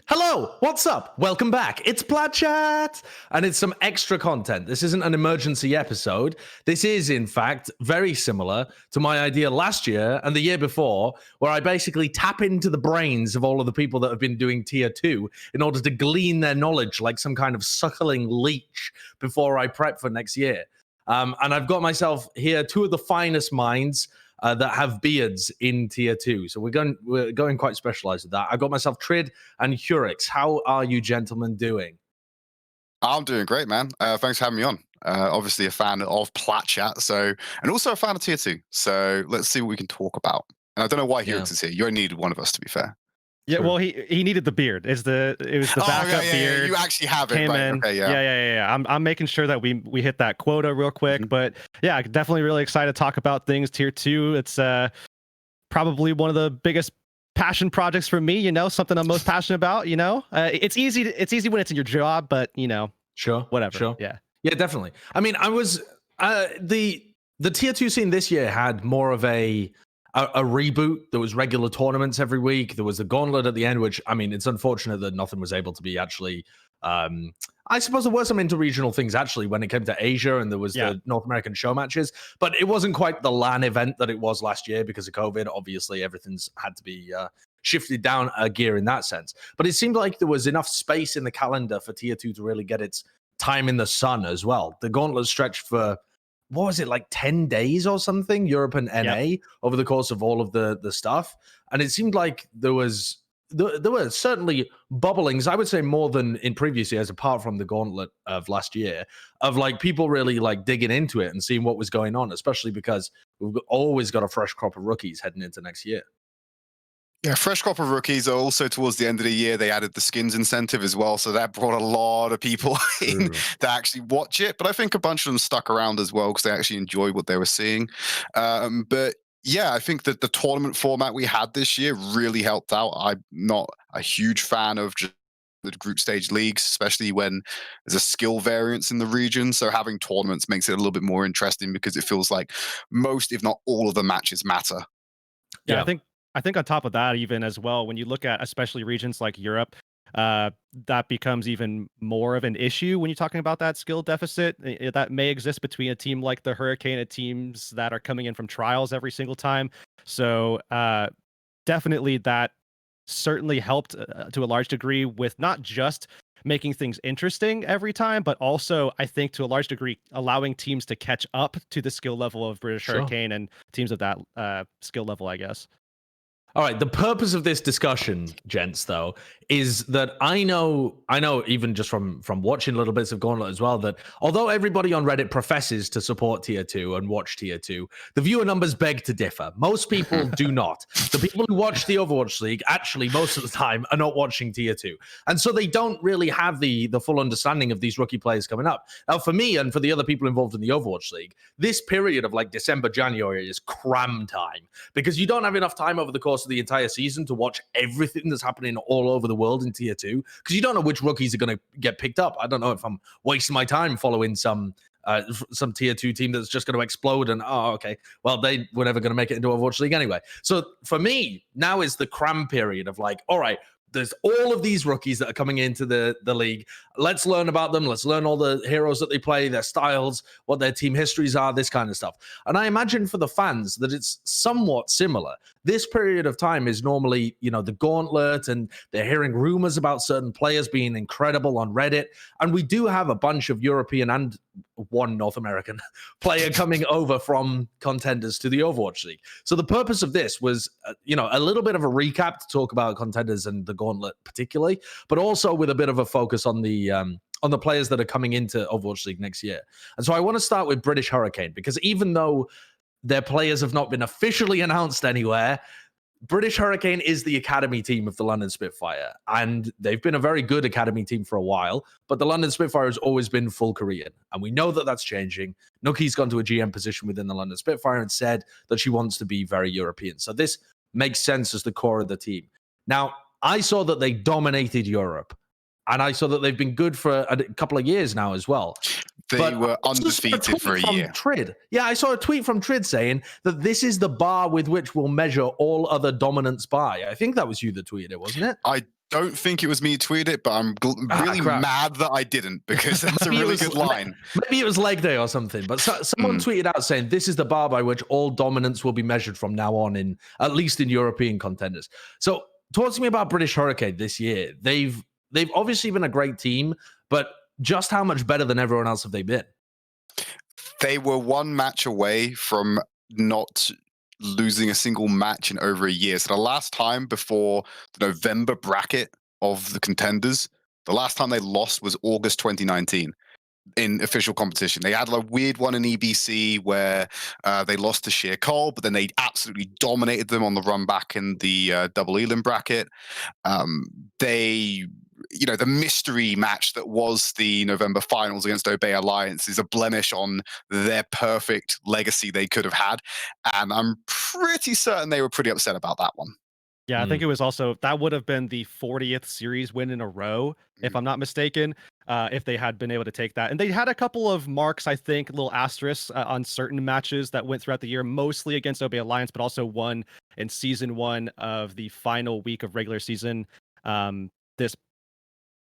Hello, what's up? Welcome back. It's Plat Chat, and it's some extra content. This isn't an emergency episode. This is, in fact, very similar to my idea last year and the year before, where I basically tap into the brains of all of the people that have been doing tier 2 in order to glean their knowledge like some kind of suckling leech before I prep for next year. And I've got myself here two of the finest minds that have beards in tier 2. So we're going quite specialized with that. I've got myself Tridd and Heurix. How are you gentlemen doing? I'm doing great, man. Thanks for having me on. Obviously a fan of Plat Chat, and also a fan of tier 2. So let's see what we can talk about. And I don't know why Heurix is here. You only needed one of us, to be fair. Yeah, well, he needed the beard. It was the backup beard. Yeah. You actually have it, came right? in. Okay, yeah. I'm making sure that we hit that quota real quick. But yeah, definitely really excited to talk about things tier 2. It's probably one of the biggest passion projects for me. Something I'm most passionate about. It's easy when it's in your job, but Sure, whatever. Sure, yeah, definitely. I mean, I was the tier 2 scene this year had more of a reboot. There was regular tournaments every week. There was the gauntlet at the end, which, I mean, it's unfortunate that nothing was able to be actually I suppose there were some interregional things actually when it came to Asia, and there was the North American show matches, but it wasn't quite the LAN event that it was last year because of COVID. Obviously, everything's had to be shifted down a gear in that sense. But it seemed like there was enough space in the calendar for tier 2 to really get its time in the sun as well. The gauntlet stretched for, what was it, like 10 days or something, Europe and NA, over the course of all of the stuff. And it seemed like there were certainly bubblings, I would say more than in previous years, apart from the gauntlet of last year, of like people really like digging into it and seeing what was going on, especially because we've always got a fresh crop of rookies heading into next year. Yeah, fresh crop of rookies. Also, towards the end of the year, they added the skins incentive as well. So that brought a lot of people in to actually watch it. But I think a bunch of them stuck around as well because they actually enjoyed what they were seeing. But yeah, I think that the tournament format we had this year really helped out. I'm not a huge fan of just the group stage leagues, especially when there's a skill variance in the region. So having tournaments makes it a little bit more interesting because it feels like most, if not all of the matches matter. Yeah. I think on top of that, even as well, when you look at especially regions like Europe, that becomes even more of an issue when you're talking about that skill deficit that may exist between a team like the Hurricane and teams that are coming in from trials every single time. So definitely that certainly helped to a large degree with not just making things interesting every time, but also I think to a large degree allowing teams to catch up to the skill level of British Hurricane and teams of that skill level, I guess. All right. The purpose of this discussion, gents, though, is that I know even just from watching little bits of Gauntlet as well, that although everybody on Reddit professes to support tier 2 and watch tier 2, the viewer numbers beg to differ. Most people do not. The people who watch the Overwatch League actually most of the time are not watching tier 2. And so they don't really have the full understanding of these rookie players coming up. Now, for me and for the other people involved in the Overwatch League, this period of like December, January is cram time because you don't have enough time over the course of the entire season to watch everything that's happening all over the world in tier 2 because you don't know which rookies are going to get picked up. I don't know if I'm wasting my time following some tier 2 team that's just going to explode and okay, well, they were never going to make it into Overwatch League anyway. So for me, now is the cram period of like, all right, there's all of these rookies that are coming into the league. Let's learn about them. Let's learn all the heroes that they play, their styles, what their team histories are, this kind of stuff. And I imagine for the fans that it's somewhat similar. This period of time is normally, the gauntlet, and they're hearing rumors about certain players being incredible on Reddit. And we do have a bunch of European and one North American player coming over from Contenders to the Overwatch League. So the purpose of this was, a little bit of a recap to talk about Contenders and the Gauntlet particularly, but also with a bit of a focus on the players that are coming into Overwatch League next year. And so I want to start with British Hurricane, because even though their players have not been officially announced anywhere, British Hurricane is the academy team of the London Spitfire, and they've been a very good academy team for a while, but the London Spitfire has always been full Korean, and we know that that's changing. Nuki's gone to a GM position within the London Spitfire and said that she wants to be very European, so this makes sense as the core of the team. Now, I saw that they dominated Europe, and I saw that they've been good for a couple of years now as well. They were undefeated for a year. Tridd. Yeah, I saw a tweet from Tridd saying that this is the bar with which we'll measure all other dominance by. I think that was you that tweeted it, wasn't it? I don't think it was me who tweeted it, but I'm really mad that I didn't, because that's a really good line. Maybe it was leg day or something, but someone tweeted out saying this is the bar by which all dominance will be measured from now on, at least in European contenders. So talk to me about British Hurricane this year. They've obviously been a great team, but just how much better than everyone else have they been? They were one match away from not losing a single match in over a year. So the last time before the November bracket of the contenders, the last time they lost was August 2019 in official competition. They had a weird one in EBC where they lost to Sheer Cole, but then they absolutely dominated them on the run back in the double Elam bracket. The mystery match that was the November finals against Obey Alliance is a blemish on their perfect legacy they could have had. And I'm pretty certain they were pretty upset about that one. Yeah, I think it was also, that would have been the 40th series win in a row, if I'm not mistaken, if they had been able to take that. And they had a couple of marks, I think, little asterisks on certain matches that went throughout the year, mostly against Obey Alliance, but also one in season 1 of the final week of regular season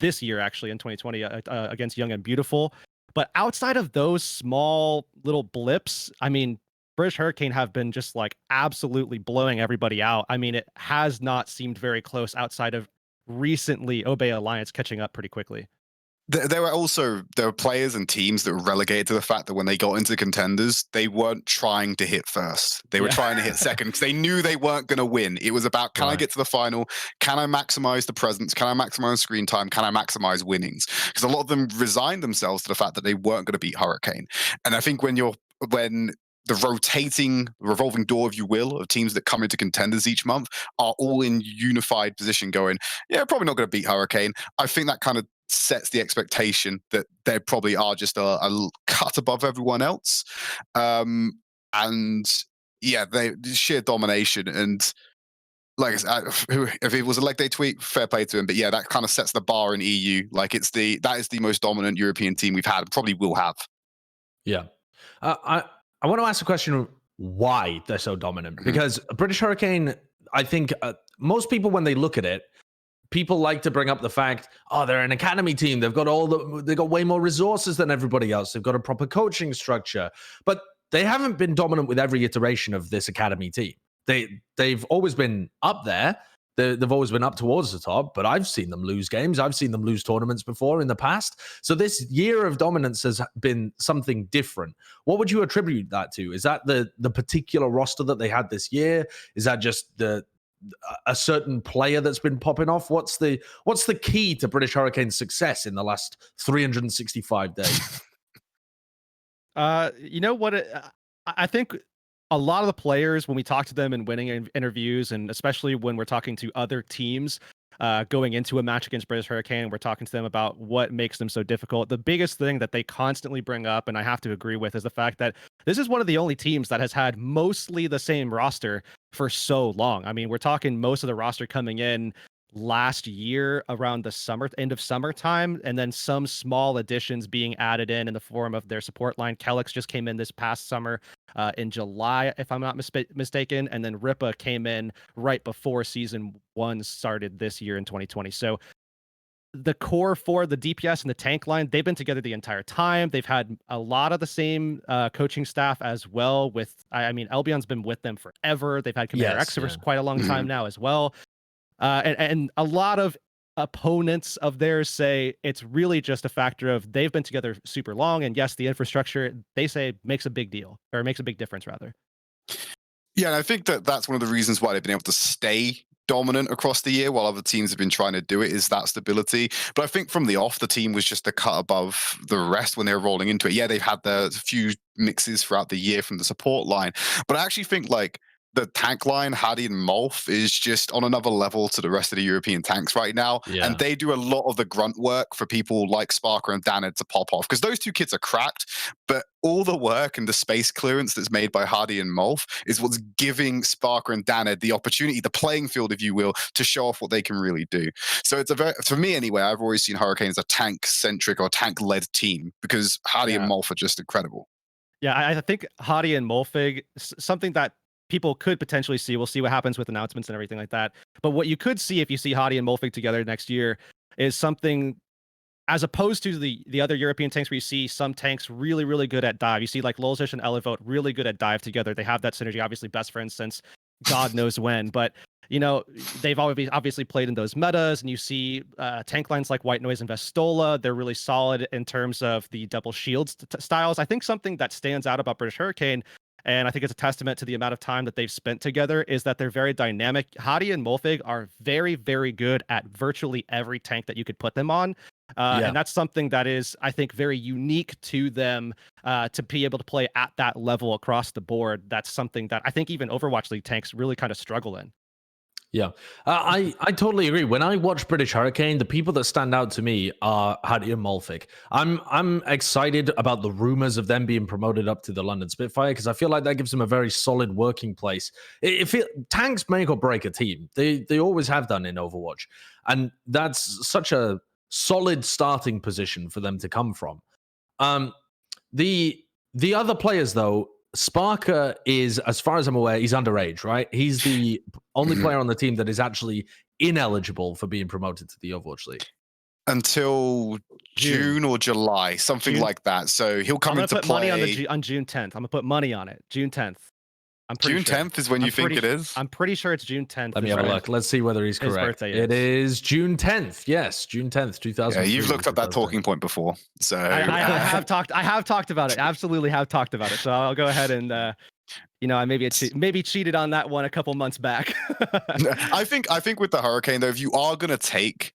this year, actually, in 2020, against Young and Beautiful. But outside of those small little blips, I mean, British Hurricane have been just like absolutely blowing everybody out. I mean, it has not seemed very close outside of recently Obey Alliance catching up pretty quickly. There were players and teams that were relegated to the fact that when they got into contenders, they weren't trying to hit first. They were trying to hit second because they knew they weren't going to win. It was about, can I get to the final? Can I maximize the presence? Can I maximize screen time? Can I maximize winnings? Because a lot of them resigned themselves to the fact that they weren't going to beat Hurricane. And I think when the revolving door, if you will, of teams that come into contenders each month are all in unified position going, yeah, probably not going to beat Hurricane. I think that kind of sets the expectation that they probably are just a cut above everyone else. And yeah, sheer domination. And like I said, if it was a leg day tweet, fair play to him. But yeah, that kind of sets the bar in EU. Like that is the most dominant European team we've had, probably will have. Yeah. I want to ask a question why they're so dominant. Because British Hurricane, I think most people, when they look at it, people like to bring up the fact, they're an academy team. They've got way more resources than everybody else. They've got a proper coaching structure, but they haven't been dominant with every iteration of this academy team. They've always been up there. They've always been up towards the top, but I've seen them lose games. I've seen them lose tournaments before in the past. So this year of dominance has been something different. What would you attribute that to? Is that the particular roster that they had this year? Is that just a certain player that's been popping off? What's the key to British Hurricane's success in the last 365 days? You know what? I think a lot of the players, when we talk to them in winning interviews, and especially when we're talking to other teams going into a match against British Hurricane, we're talking to them about what makes them so difficult. The biggest thing that they constantly bring up, and I have to agree with, is the fact that this is one of the only teams that has had mostly the same roster for so long. I mean, we're talking most of the roster coming in last year around the end of summertime, and then some small additions being added in the form of their support line. Kellex just came in this past summer in July, if I'm not mistaken, and then Ripa came in right before season 1 started this year in 2020. So the core for the DPS and the tank line, they've been together the entire time. They've had a lot of the same coaching staff as well. I mean, Albion's been with them forever. They've had Mr.X for quite a long time now as well. And a lot of opponents of theirs say it's really just a factor of they've been together super long. And yes, the infrastructure, they say, makes a big deal, or makes a big difference, rather. Yeah, and I think that's one of the reasons why they've been able to stay dominant across the year while other teams have been trying to do it, is that stability. But I think from the off, the team was just a cut above the rest when they were rolling into it. Yeah, they've had a few mixes throughout the year from the support line. But I actually think, like, the tank line, Hadi and Molf, is just on another level to the rest of the European tanks right now. Yeah. And they do a lot of the grunt work for people like Sparker and Danid to pop off, because those two kids are cracked, but all the work and the space clearance that's made by Hadi and Molf is what's giving Sparker and Danid the opportunity, the playing field, if you will, to show off what they can really do. So it's for me anyway, I've always seen Hurricane as a tank-centric or tank-led team, because Hadi and Molf are just incredible. Yeah, I think Hadi and Molfig, something that people could potentially see. We'll see what happens with announcements and everything like that. But what you could see if you see Hadi and Molfig together next year is something, as opposed to the other European tanks where you see some tanks really, really good at dive. You see like Lolzish and Elevote really good at dive together. They have that synergy, obviously best friends since God knows when. But, you know, they've obviously played in those metas, and you see tank lines like White Noise and Vestola. They're really solid in terms of the double shields styles. I think something that stands out about British Hurricane, and I think it's a testament to the amount of time that they've spent together, is that they're very dynamic. Hadi and Molfig are very, very good at virtually every tank that you could put them on. And that's something that is, I think, very unique to them, to be able to play at that level across the board. That's something that I think even Overwatch League tanks really kind of struggle in. Yeah, I totally agree. When I watch British Hurricane, the people that stand out to me are Hadi and Molfig. I'm excited about the rumors of them being promoted up to the London Spitfire, because I feel like that gives them a very solid working place. Tanks make or break a team. They always have done in Overwatch, and that's such a solid starting position for them to come from. The other players, though, Sparker is, as far as I'm aware, he's underage, right? He's the only player on the team that is actually ineligible for being promoted to the Overwatch League until June or July, something like that. So he'll come into play. I'm gonna put money on June 10th. I'm gonna put money on it. June 10th. I'm pretty June 10th is when you think it is? I'm pretty sure it's June 10th. Let me have a look. Let's see whether he's correct. It is June 10th. Yes, June 10th, 2000. Yeah, you've looked up that talking point before. So I have talked about it. Absolutely have talked about it. So I'll go ahead and I maybe cheated on that one a couple months back. I think with the Hurricane, though, if you are gonna take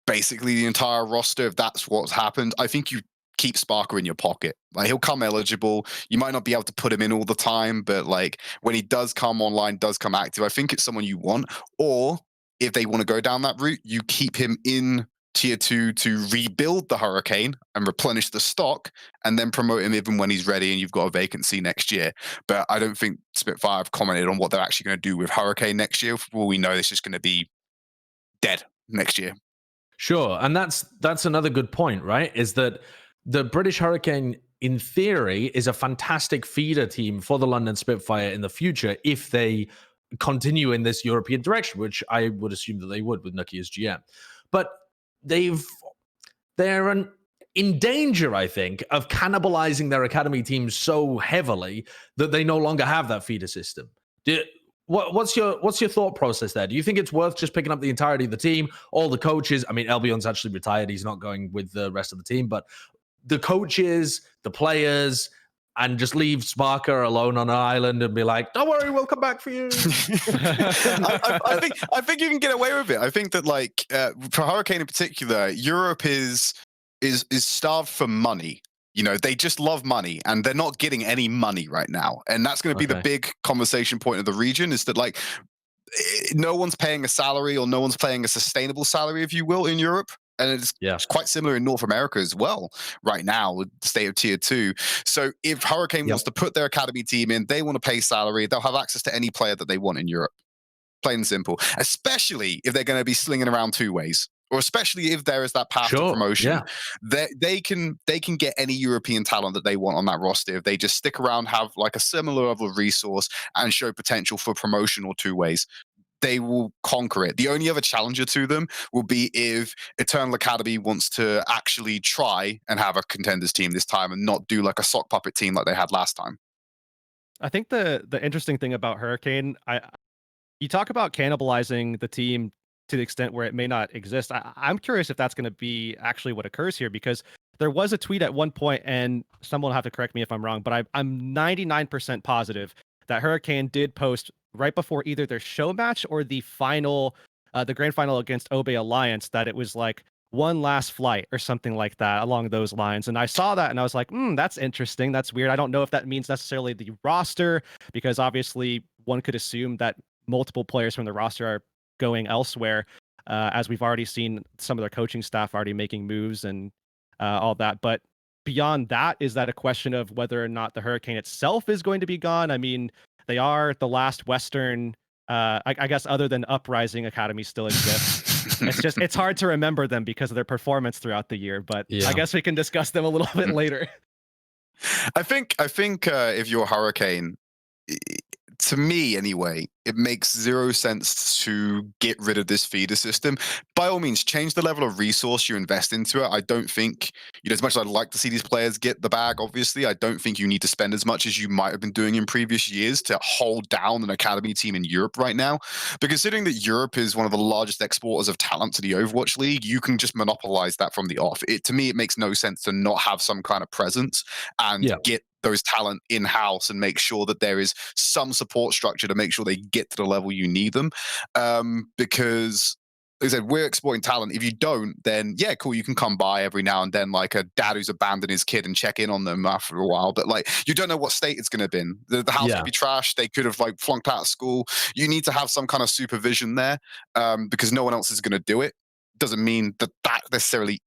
basically the entire roster, if that's what's happened, I think you keep Sparker in your pocket. Like, he'll come eligible. You might not be able to put him in all the time, but like when he does come online, does come active, I think it's someone you want. Or if they want to go down that route, you keep him in tier 2 to rebuild the Hurricane and replenish the stock, and then promote him even when he's ready and you've got a vacancy next year. But I don't think Spitfire have commented on what they're actually going to do with Hurricane next year. Well, we know it's just going to be dead next year. Sure, and that's another good point, right? Is that the British Hurricane, in theory, is a fantastic feeder team for the London Spitfire in the future if they continue in this European direction, which I would assume that they would with Nucky as GM. But they're in danger, I think, of cannibalizing their academy teams so heavily that they no longer have that feeder system. What's your thought process there? Do you think it's worth just picking up the entirety of the team, all the coaches? I mean, Albion's actually retired; he's not going with the rest of the team, but the coaches, the players, and just leave Sparker alone on an island and be like, "Don't worry, we'll come back for you." I think you can get away with it. I think that, like, for Hurricane in particular, Europe is starved for money. You know, they just love money, and they're not getting any money right now. And that's going to be the big conversation point of the region, is that, like, no one's paying a salary, or no one's paying a sustainable salary, if you will, in Europe. And it's quite similar in North America as well right now with the state of tier 2. So if Hurricane wants to put their academy team in, they want to pay salary, they'll have access to any player that they want in Europe. Plain and simple. Especially if they're going to be slinging around two ways. Or especially if there is that path to promotion, they can get any European talent that they want on that roster if they just stick around, have like a similar level of resource, and show potential for promotion or two ways. They will conquer it. The only other challenger to them will be if Eternal Academy wants to actually try and have a contenders team this time and not do like a sock puppet team like they had last time. I think the interesting thing about Hurricane, you talk about cannibalizing the team to the extent where it may not exist. I'm curious if that's going to be actually what occurs here, because there was a tweet at one point, and someone will have to correct me if I'm wrong, but I'm 99% positive that Hurricane did post right before either their show match or the final, the grand final against Obey Alliance, that it was like one last flight or something like that along those lines. And I saw that and I was like, that's interesting. That's weird. I don't know if that means necessarily the roster, because obviously one could assume that multiple players from the roster are going elsewhere, as we've already seen some of their coaching staff already making moves and all that. But beyond that, is that a question of whether or not the Hurricane itself is going to be gone? I mean, they are the last Western, I guess, other than Uprising Academy still exists. It's hard to remember them because of their performance throughout the year, but I guess we can discuss them a little bit later. I think if you're Hurricane, to me anyway, it makes zero sense to get rid of this feeder system. By all means, change the level of resource you invest into it. I don't think, as much as I'd like to see these players get the bag, obviously, I don't think you need to spend as much as you might have been doing in previous years to hold down an academy team in Europe right now. But considering that Europe is one of the largest exporters of talent to the Overwatch League, you can just monopolize that from the off. To me, it makes no sense to not have some kind of presence and get those talent in-house and make sure that there is some support structure to make sure they get to the level you need them. Because, like I said, we're exporting talent. If you don't, then yeah, cool, you can come by every now and then, like a dad who's abandoned his kid, and check in on them after a while. But like, you don't know what state it's going to be in. The house could be trashed. They could have like flunked out of school. You need to have some kind of supervision there, because no one else is going to do it. Doesn't mean that necessarily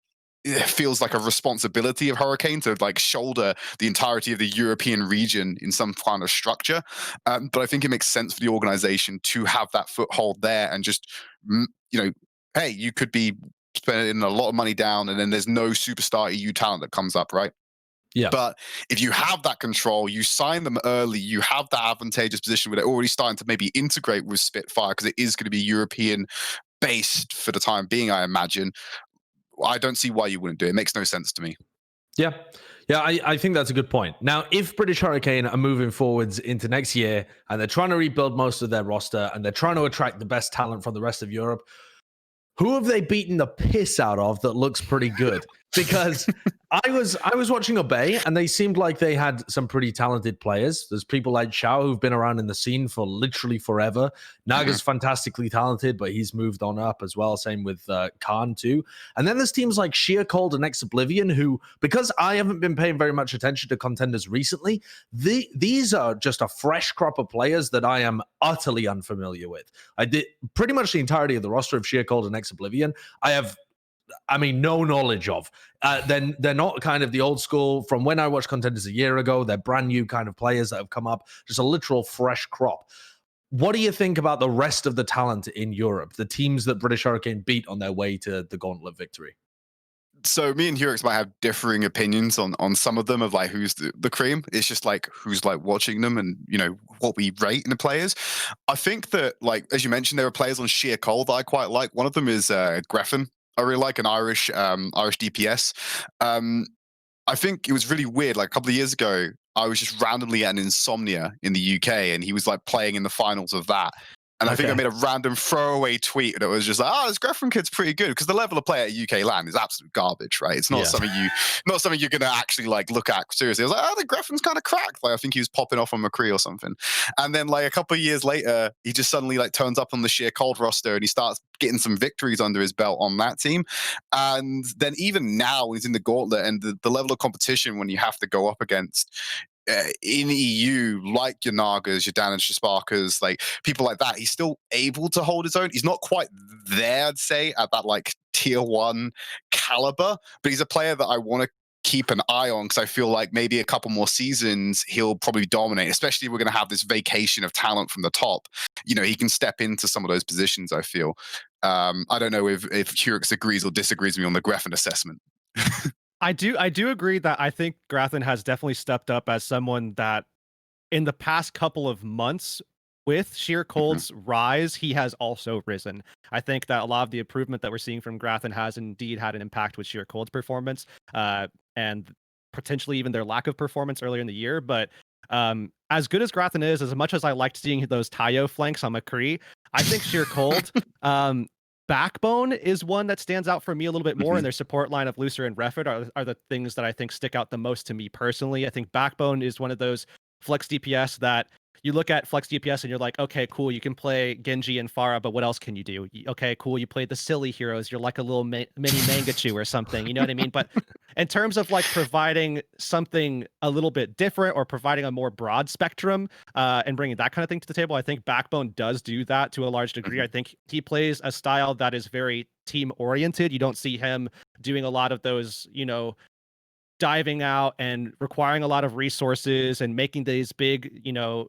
it feels like a responsibility of Hurricane to like shoulder the entirety of the European region in some kind of structure. But I think it makes sense for the organization to have that foothold there and just, hey, you could be spending a lot of money down and then there's no superstar EU talent that comes up, right? Yeah. But if you have that control, you sign them early, you have that advantageous position where they're already starting to maybe integrate with Spitfire because it is going to be European based for the time being, I imagine. I don't see why you wouldn't do it. It makes no sense to me. Yeah. I think that's a good point. Now, if British Hurricane are moving forwards into next year and they're trying to rebuild most of their roster and they're trying to attract the best talent from the rest of Europe, who have they beaten the piss out of that looks pretty good? Because I was watching Obey and they seemed like they had some pretty talented players. There's people like Shao who've been around in the scene for literally forever. Naga's fantastically talented, but he's moved on up as well. Same with Khan too. And then there's teams like Sheer Cold and Ex Oblivion who, because I haven't been paying very much attention to contenders recently, these are just a fresh crop of players that I am utterly unfamiliar with. I did pretty much the entirety of the roster of Sheer Cold and Ex Oblivion. No knowledge of. Then they're not kind of the old school from when I watched Contenders a year ago. They're brand new kind of players that have come up, just a literal fresh crop. What do you think about the rest of the talent in Europe, the teams that British Hurricane beat on their way to the Gauntlet victory? So me and Heurix might have differing opinions on some of them of like who's the cream. It's just like who's like watching them and what we rate in the players. I think that, like as you mentioned, there are players on Sheer Cold that I quite like. One of them is Greffen. I really like an Irish DPS. I think it was really weird. Like a couple of years ago, I was just randomly at an Insomnia in the UK, and he was like playing in the finals of that. And I think I made a random throwaway tweet, and it was just like, this Greffen kid's pretty good, because the level of play at UK LAN is absolute garbage, right? It's not something you're gonna actually like look at seriously. I was like, the Greffen's kind of cracked. Like I think he was popping off on McCree or something. And then like a couple of years later, he just suddenly like turns up on the Sheer Cold roster and he starts getting some victories under his belt on that team. And then even now when he's in the Gauntlet and the level of competition when you have to go up against in EU, like your Nagas, your Dan and Sparkers, like people like that, he's still able to hold his own. He's not quite there, I'd say, at that like tier 1 caliber, but he's a player that I want to keep an eye on because I feel like maybe a couple more seasons he'll probably dominate, especially if we're going to have this vacation of talent from the top. He can step into some of those positions, I feel. I don't know if Heurix agrees or disagrees with me on the Greffen assessment. I do agree that I think Greffen has definitely stepped up as someone that in the past couple of months with Sheer Cold's rise, he has also risen. I think that a lot of the improvement that we're seeing from Greffen has indeed had an impact with Sheer Cold's performance, and potentially even their lack of performance earlier in the year. But as good as Greffen is, as much as I liked seeing those Tayo flanks on McCree, I think Sheer Cold Backbone is one that stands out for me a little bit more, and their support line of Lucer and Refit are the things that I think stick out the most to me personally. I think Backbone is one of those flex DPS that you look at flex DPS and you're like, okay, cool, you can play Genji and Pharah, but what else can you do? Okay, cool, you play the silly heroes, you're like a little mini Mangachu or something, you know what I mean? But in terms of like providing something a little bit different or providing a more broad spectrum and bringing that kind of thing to the table, I think Backbone does do that to a large degree. I think he plays a style that is very team oriented. You don't see him doing a lot of those, you know, diving out and requiring a lot of resources and making these big, you know,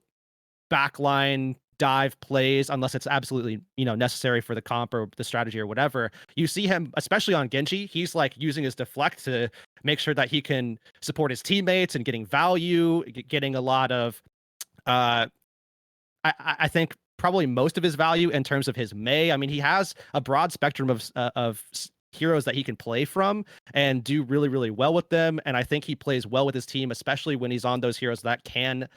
backline dive plays unless it's absolutely, you know, necessary for the comp or the strategy or whatever. You see him, especially on Genji, he's like using his deflect to make sure that he can support his teammates and getting value, getting a lot of I think probably most of his value in terms of his Mei. I mean, he has a broad spectrum of heroes that he can play from and do really, really well with them. And I think he plays well with his team, especially when he's on those heroes that can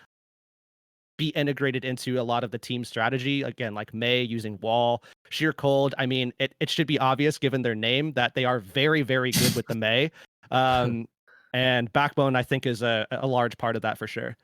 be integrated into a lot of the team strategy. Again, like Mei using Wall, Sheer Cold. I mean, it should be obvious given their name that they are very, very good with the Mei. And Backbone, I think, is a large part of that for sure.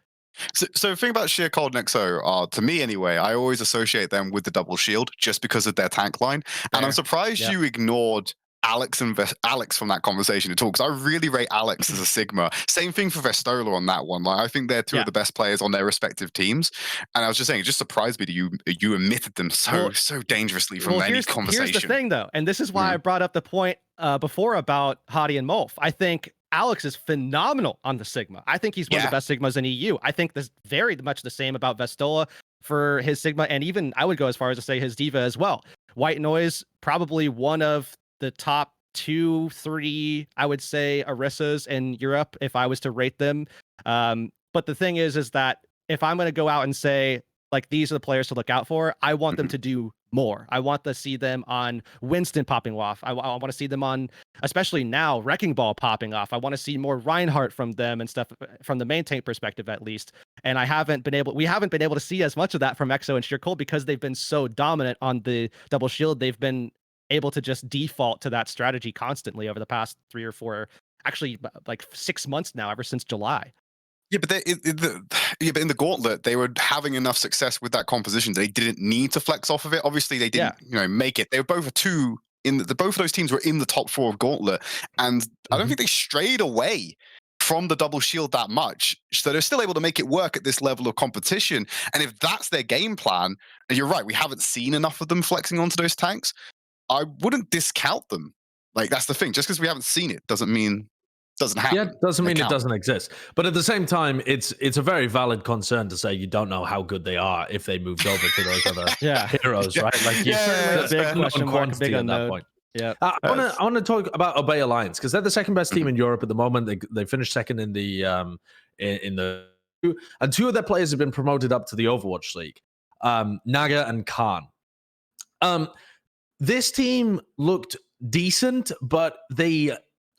So the thing about Sheer Cold and XO, to me anyway, I always associate them with the double shield just because of their tank line. And I'm surprised you ignored Alex from that conversation at all, because I really rate Alex as a Sigma. Same thing for Vestola on that one. Like, I think they're two of the best players on their respective teams. And I was just saying, it just surprised me that you omitted them so dangerously from any conversation. Here's the thing, though, and this is why I brought up the point before about Hadi and Molf. I think Alex is phenomenal on the Sigma. I think he's one of the best Sigmas in EU. I think this very much the same about Vestola for his Sigma, and even I would go as far as to say his Diva as well. White Noise, probably one of the top 2, 3, I would say, Orissas in Europe if I was to rate them. But the thing is that if I'm going to go out and say, like, these are the players to look out for, I want them to do more. I want to see them on Winston popping off. I want to see them on, especially now, Wrecking Ball popping off. I want to see more Reinhardt from them and stuff from the main tank perspective, at least. And we haven't been able to see as much of that from EXO and Sheer Cold because they've been so dominant on the double shield. They've been able to just default to that strategy constantly over the past 3 or 4, actually like 6 months now, ever since July. Yeah, but in the Gauntlet, they were having enough success with that composition. They didn't need to flex off of it. Obviously, they didn't, make it. They were both both of those teams were in the top 4 of Gauntlet, and I don't think they strayed away from the double shield that much. So they're still able to make it work at this level of competition. And if that's their game plan, and you're right, we haven't seen enough of them flexing onto those tanks, I wouldn't discount them. Like, that's the thing. Just because we haven't seen it doesn't mean doesn't happen. Yeah, doesn't mean it doesn't exist. But at the same time, it's a very valid concern to say you don't know how good they are if they moved over to those other heroes, right? Like, big question mark, big at that point. Yeah, I want to talk about Obey Alliance because they're the second best team in Europe at the moment. They finished second in the and 2 of their players have been promoted up to the Overwatch League, Naga and Khan. This team looked decent, but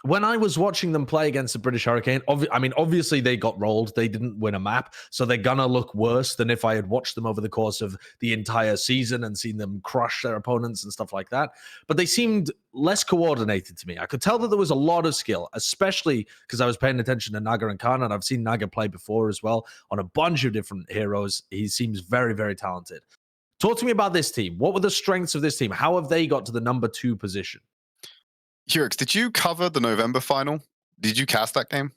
when I was watching them play against the British Hurricane, obviously they got rolled. They didn't win a map, so they're gonna look worse than if I had watched them over the course of the entire season and seen them crush their opponents and stuff like that. But they seemed less coordinated to me. I could tell that there was a lot of skill, especially because I was paying attention to Naga and Khan, and I've seen Naga play before as well on a bunch of different heroes. He seems very, very talented. Talk to me about this team. What were the strengths of this team? How have they got to the number 2 position? Heurix, did you cover the November final? Did you cast that game?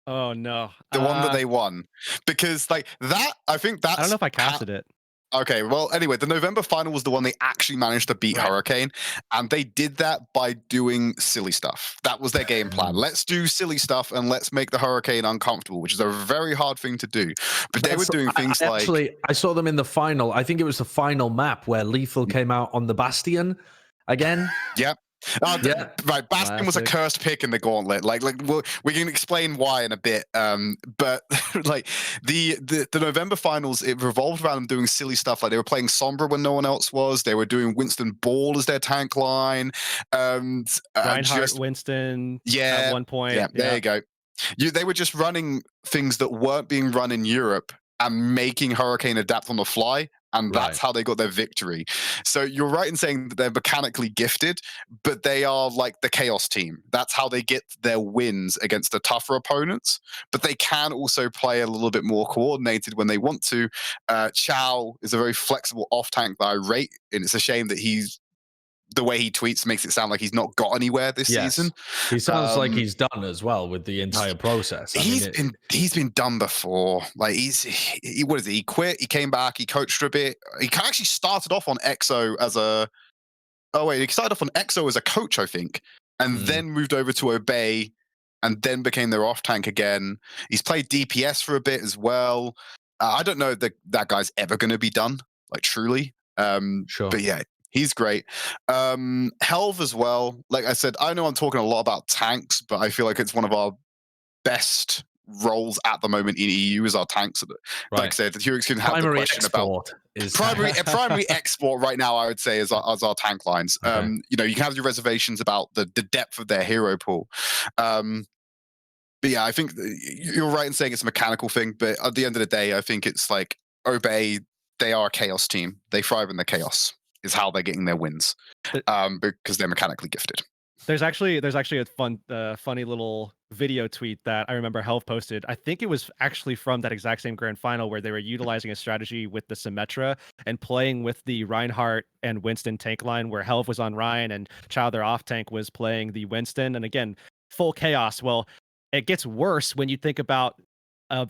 Oh no, the one that they won, because like that, I think that's. I don't know if I casted it. Okay, well, anyway, the November final was the one they actually managed to beat Hurricane, and they did that by doing silly stuff. That was their game plan. Let's do silly stuff and let's make the Hurricane uncomfortable, which is a very hard thing to do. But they were doing things like... Actually, I saw them in the final. I think it was the final map where Lethal came out on the Bastion again. Yep. Right, Bastion was a cursed pick in the Gauntlet. Like we can explain why in a bit. But like the November finals, it revolved around them doing silly stuff. Like they were playing Sombra when no one else was. They were doing Winston Ball as their tank line. Reinhardt, Winston. At one point. Yeah, there you go. They were just running things that weren't being run in Europe and making Hurricane adapt on the fly. And that's how they got their victory. So you're right in saying that they're mechanically gifted, but they are like the chaos team. That's how they get their wins against the tougher opponents. But they can also play a little bit more coordinated when they want to. Chow is a very flexible off tank that I rate, and it's a shame that he's the way he tweets makes it sound like he's not got anywhere this season. He sounds like he's done as well with the entire process. He's been done before. Like what is it? He quit. He came back. He coached for a bit. He actually started off on EXO as a. Oh wait, he started off on EXO as a coach, I think, and then moved over to Obey, and then became their off tank again. He's played DPS for a bit as well. I don't know that guy's ever going to be done, like truly. Sure. But yeah, he's great. Helv as well. Like I said, I know I'm talking a lot about tanks, but I feel like it's one of our best roles at the moment in EU is our tanks. Like I said, the Heurix can have the question about primary export right now. I would say is our tank lines. Okay. You know, you can have your reservations about the depth of their hero pool. But yeah, I think you're right in saying it's a mechanical thing. But at the end of the day, I think it's like Obey. They are a chaos team. They thrive in the chaos. Is how they're getting their wins, because they're mechanically gifted. There's actually a funny little video tweet that I remember Helv posted. I think it was actually from that exact same grand final where they were utilizing a strategy with the Symmetra and playing with the Reinhardt and Winston tank line, where Helv was on Ryan and Chow, their off tank, was playing the Winston. And again, full chaos. Well, it gets worse when you think about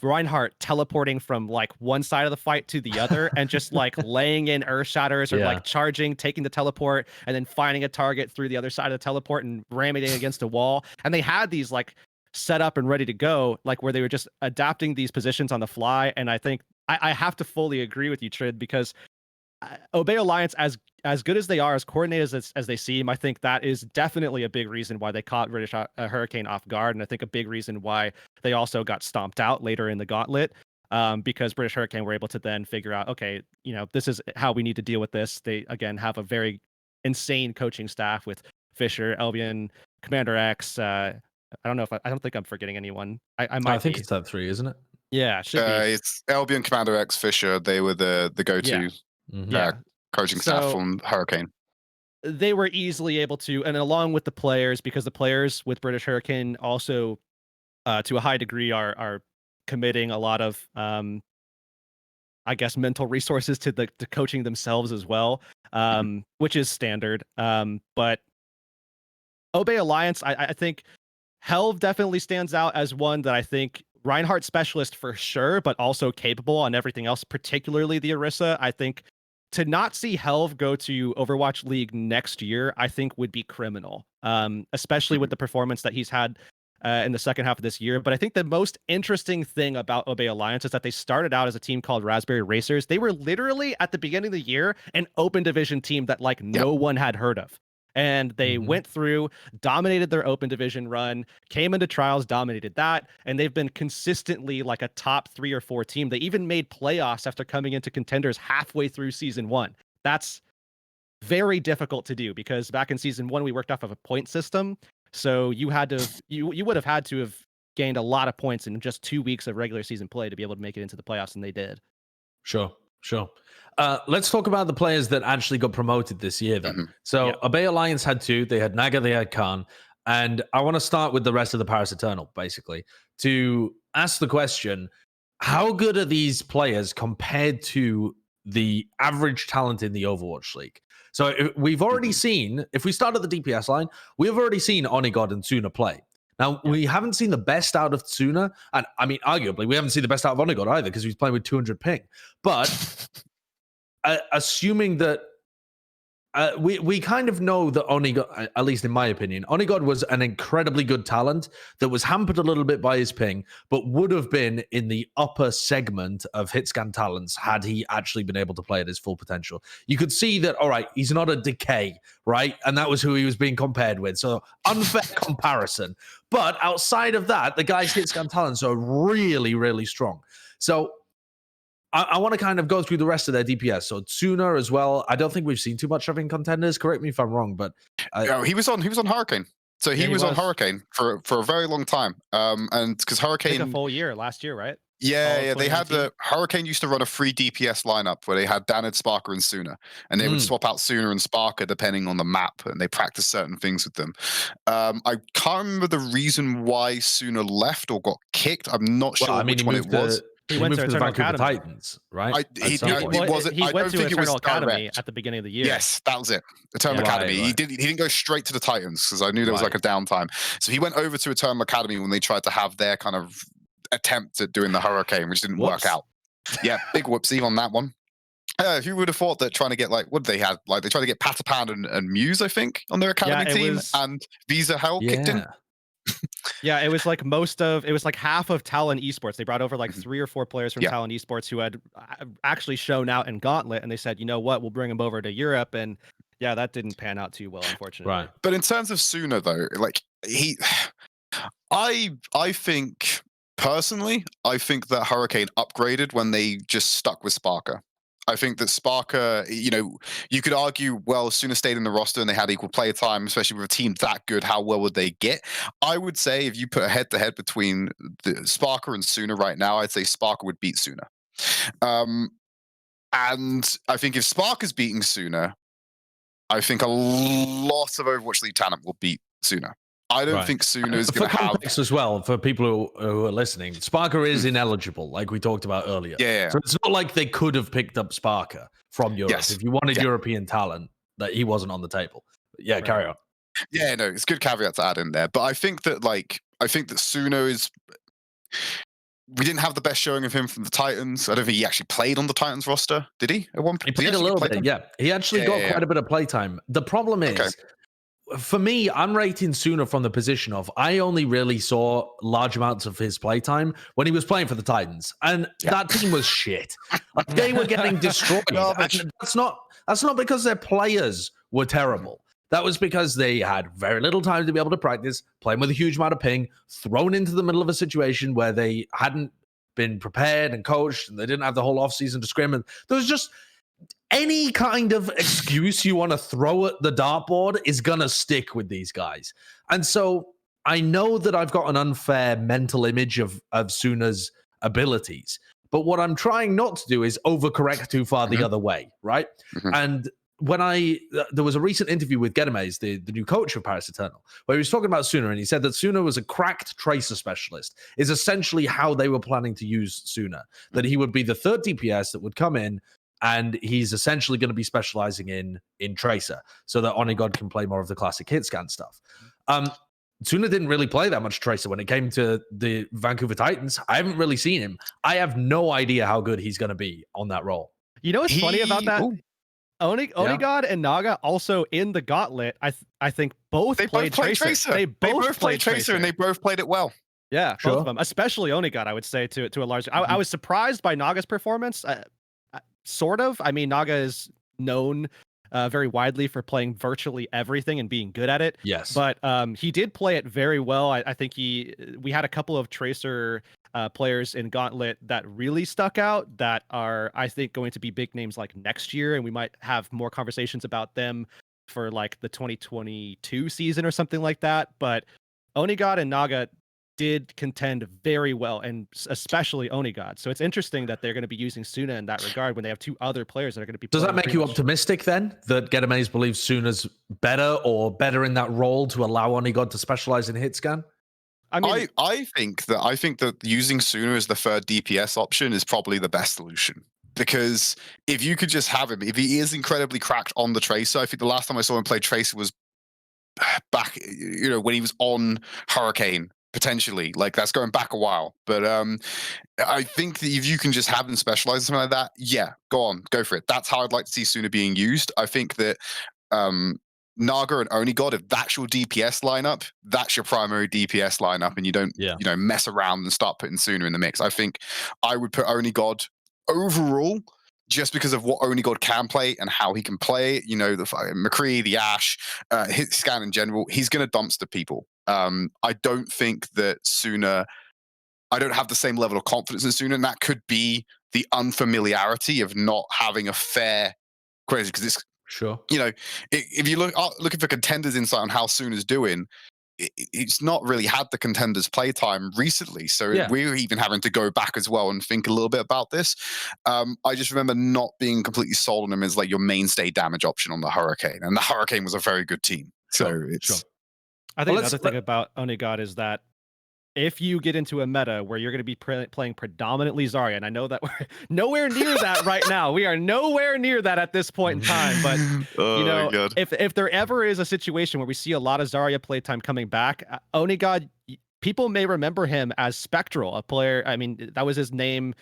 Reinhardt teleporting from like one side of the fight to the other and just like laying in earth shatters or like charging, taking the teleport, and then finding a target through the other side of the teleport and ramming it against a wall. And they had these like set up and ready to go, like where they were just adapting these positions on the fly. And I think I have to fully agree with you, Tridd, because Obey Alliance, as good as they are, as coordinated as they seem, I think that is definitely a big reason why they caught British Hurricane off guard, and I think a big reason why they also got stomped out later in the gauntlet, because British Hurricane were able to then figure out, okay, you know, this is how we need to deal with this. They again have a very insane coaching staff with Fisher, Albion, Commander X. I don't know if I don't think I'm forgetting anyone. I think it's that three, isn't it? Yeah, should be. It's Albion, Commander X, Fisher. They were the go-to. Coaching staff from Hurricane. They were easily able to, and along with the players, because the players with British Hurricane also, to a high degree, are committing a lot of, I guess, mental resources to the coaching themselves as well, which is standard. But Obey Alliance, I think Helv definitely stands out as one that I think Reinhardt specialist for sure, but also capable on everything else, particularly the Orisa. I think to not see Helv go to Overwatch League next year, I think would be criminal, especially with the performance that he's had in the second half of this year. But I think the most interesting thing about Obey Alliance is that they started out as a team called Raspberry Racers. They were literally at the beginning of the year an open division team that like no one had heard of. And they went through, dominated their open division run, came into trials, dominated that, and they've been consistently like a top 3 or 4 team. They even made playoffs after coming into contenders halfway through season 1. That's very difficult to do because back in season 1 we worked off of a point system, so you had to you would have had to have gained a lot of points in just 2 weeks of regular season play to be able to make it into the playoffs, and they did. Sure. Let's talk about the players that actually got promoted this year then. So Obey Alliance had 2. They had Naga, they had Khan. And I want to start with the rest of the Paris Eternal, basically, to ask the question, how good are these players compared to the average talent in the Overwatch League? So we've already seen, if we start at the DPS line, we've already seen Onigod and Tsuna play. Now, we haven't seen the best out of Tsuna, and I mean, arguably, we haven't seen the best out of Onigod either because he's playing with 200 ping. But assuming that we kind of know that Onigod, at least in my opinion, Onigod was an incredibly good talent that was hampered a little bit by his ping, but would have been in the upper segment of hitscan talents had he actually been able to play at his full potential. You could see that, all right, he's not a decay, right? And that was who he was being compared with. So unfair comparison. But outside of that, the guy's hitscan talents are really, really strong. So I want to kind of go through the rest of their DPS. So Tsuna as well. I don't think we've seen too much of in Contenders. Correct me if I'm wrong, but he was on Hurricane. So he was on Hurricane for a very long time. And because Hurricane, like a full year last year, right? Yeah. They had the Hurricane used to run a free DPS lineup where they had Danid, Sparker, and Tsuna, and they would swap out Tsuna and Sparker depending on the map, and they practice certain things with them. I can't remember the reason why Tsuna left or got kicked. I'm not sure which one it was. He went to moved to the Eternal Vancouver Academy. Titans, right? He At some point. He went to Eternal Academy direct. at the beginning of the year. Yes, that was it. Eternal Yeah. Academy. Right. He didn't go straight to the Titans because I knew there was like a downtime. So he went over to Eternal Academy when they tried to have their kind of attempt at doing the Hurricane, which didn't work out. Yeah, big whoopsie on that one. Who would have thought that trying to get what did they have? Like they tried to get Patapan and Muse, I think, on their academy team, and Visa Hell kicked in. Yeah, it was like half of Talon Esports. They brought over like 3 or 4 players from Talon Esports who had actually shown out in Gauntlet, and they said, you know what, we'll bring them over to Europe, and yeah, that didn't pan out too well, unfortunately. Right. But in terms of Suna, though, like I think personally, I think that Hurricane upgraded when they just stuck with Sparker. I think that Sparker, you could argue, well, Suna stayed in the roster and they had equal play time, especially with a team that good. How well would they get? I would say if you put a head-to-head between the Sparker and Suna right now, I'd say Sparker would beat Suna. And I think if Sparker's beating Suna, I think a lot of Overwatch League talent will beat Suna. I don't think Suna is going to have... context as well, for people who are listening, Sparker is ineligible, like we talked about earlier. Yeah. So it's not like they could have picked up Sparker from Europe. Yes. If you wanted European talent, that he wasn't on the table. But yeah, carry on. Yeah, no, it's a good caveat to add in there. But I think that Suna is... We didn't have the best showing of him from the Titans. I don't think he actually played on the Titans roster. Did he? At one point? He played a little bit, yeah. He actually got quite a bit of playtime. The problem is... For me, I'm rating Suna from the position of I only really saw large amounts of his playtime when he was playing for the Titans, and that team was shit. Like, they were getting destroyed. And that's not because their players were terrible. That was because they had very little time to be able to practice, playing with a huge amount of ping, thrown into the middle of a situation where they hadn't been prepared and coached, and they didn't have the whole offseason to scrim. And there was just any kind of excuse you want to throw at the dartboard is going to stick with these guys. And so I know that I've got an unfair mental image of Suna's abilities, but what I'm trying not to do is overcorrect too far the other way, right? And when there was a recent interview with Gedemaze, the new coach of Paris Eternal, where he was talking about Suna, and he said that Suna was a cracked tracer specialist, is essentially how they were planning to use Suna, that he would be the third DPS that would come in, and he's essentially going to be specializing in Tracer so that Onigod can play more of the classic hit scan stuff. Suna didn't really play that much Tracer when it came to the Vancouver Titans. I haven't really seen him. I have no idea how good he's going to be on that role. You know what's funny about that? Onigod and Naga also in the Gauntlet, I think both played Tracer. They both played Tracer and they both played it well. Yeah, both of them, especially Onigod, I would say to a large. I was surprised by Naga's performance. Sort of. I mean, Naga is known very widely for playing virtually everything and being good at it. Yes. But he did play it very well. I think we had a couple of Tracer players in Gauntlet that really stuck out that are, I think, going to be big names like next year. And we might have more conversations about them for like the 2022 season or something like that. But Onigod and Naga did contend very well, and especially Onigod. So it's interesting that they're going to be using Suna in that regard when they have 2 other players that are going to be. Does that make you optimistic then that Gedemaze believes Suna's better in that role to allow Onigod to specialize in hit scan? I mean, I think that using Suna as the third DPS option is probably the best solution. Because if you could just have him, if he is incredibly cracked on the Tracer, I think the last time I saw him play Tracer was back, when he was on Hurricane. Potentially, like that's going back a while, but I think that if you can just have them specialize in something like that, yeah, go for it. That's how I'd like to see Suna being used. I think that Naga and Onigod, if that's your DPS lineup, that's your primary DPS lineup, and you don't mess around and start putting Suna in the mix. I think I would put Onigod overall, just because of what Onigod can play and how he can play. The McCree, the Ash, hit scan in general, he's going to dumpster people. I don't think that Suna, I don't have the same level of confidence in Suna, and that could be the unfamiliarity of not having a fair crazy. Because it's if you looking for Contenders insight on how Suna's doing, it's not really had the Contenders playtime recently, so we're even having to go back as well and think a little bit about this. I just remember not being completely sold on him as like your mainstay damage option on the Hurricane, and the Hurricane was a very good team. So it's. I think another thing about Onigod is that if you get into a meta where you're going to be playing predominantly Zarya, and I know that we're nowhere near that right now. We are nowhere near that at this point in time. But Oh you my know, God. if there ever is a situation where we see a lot of Zarya playtime coming back, Onigod, people may remember him as Spectral, a player. I mean, that was his name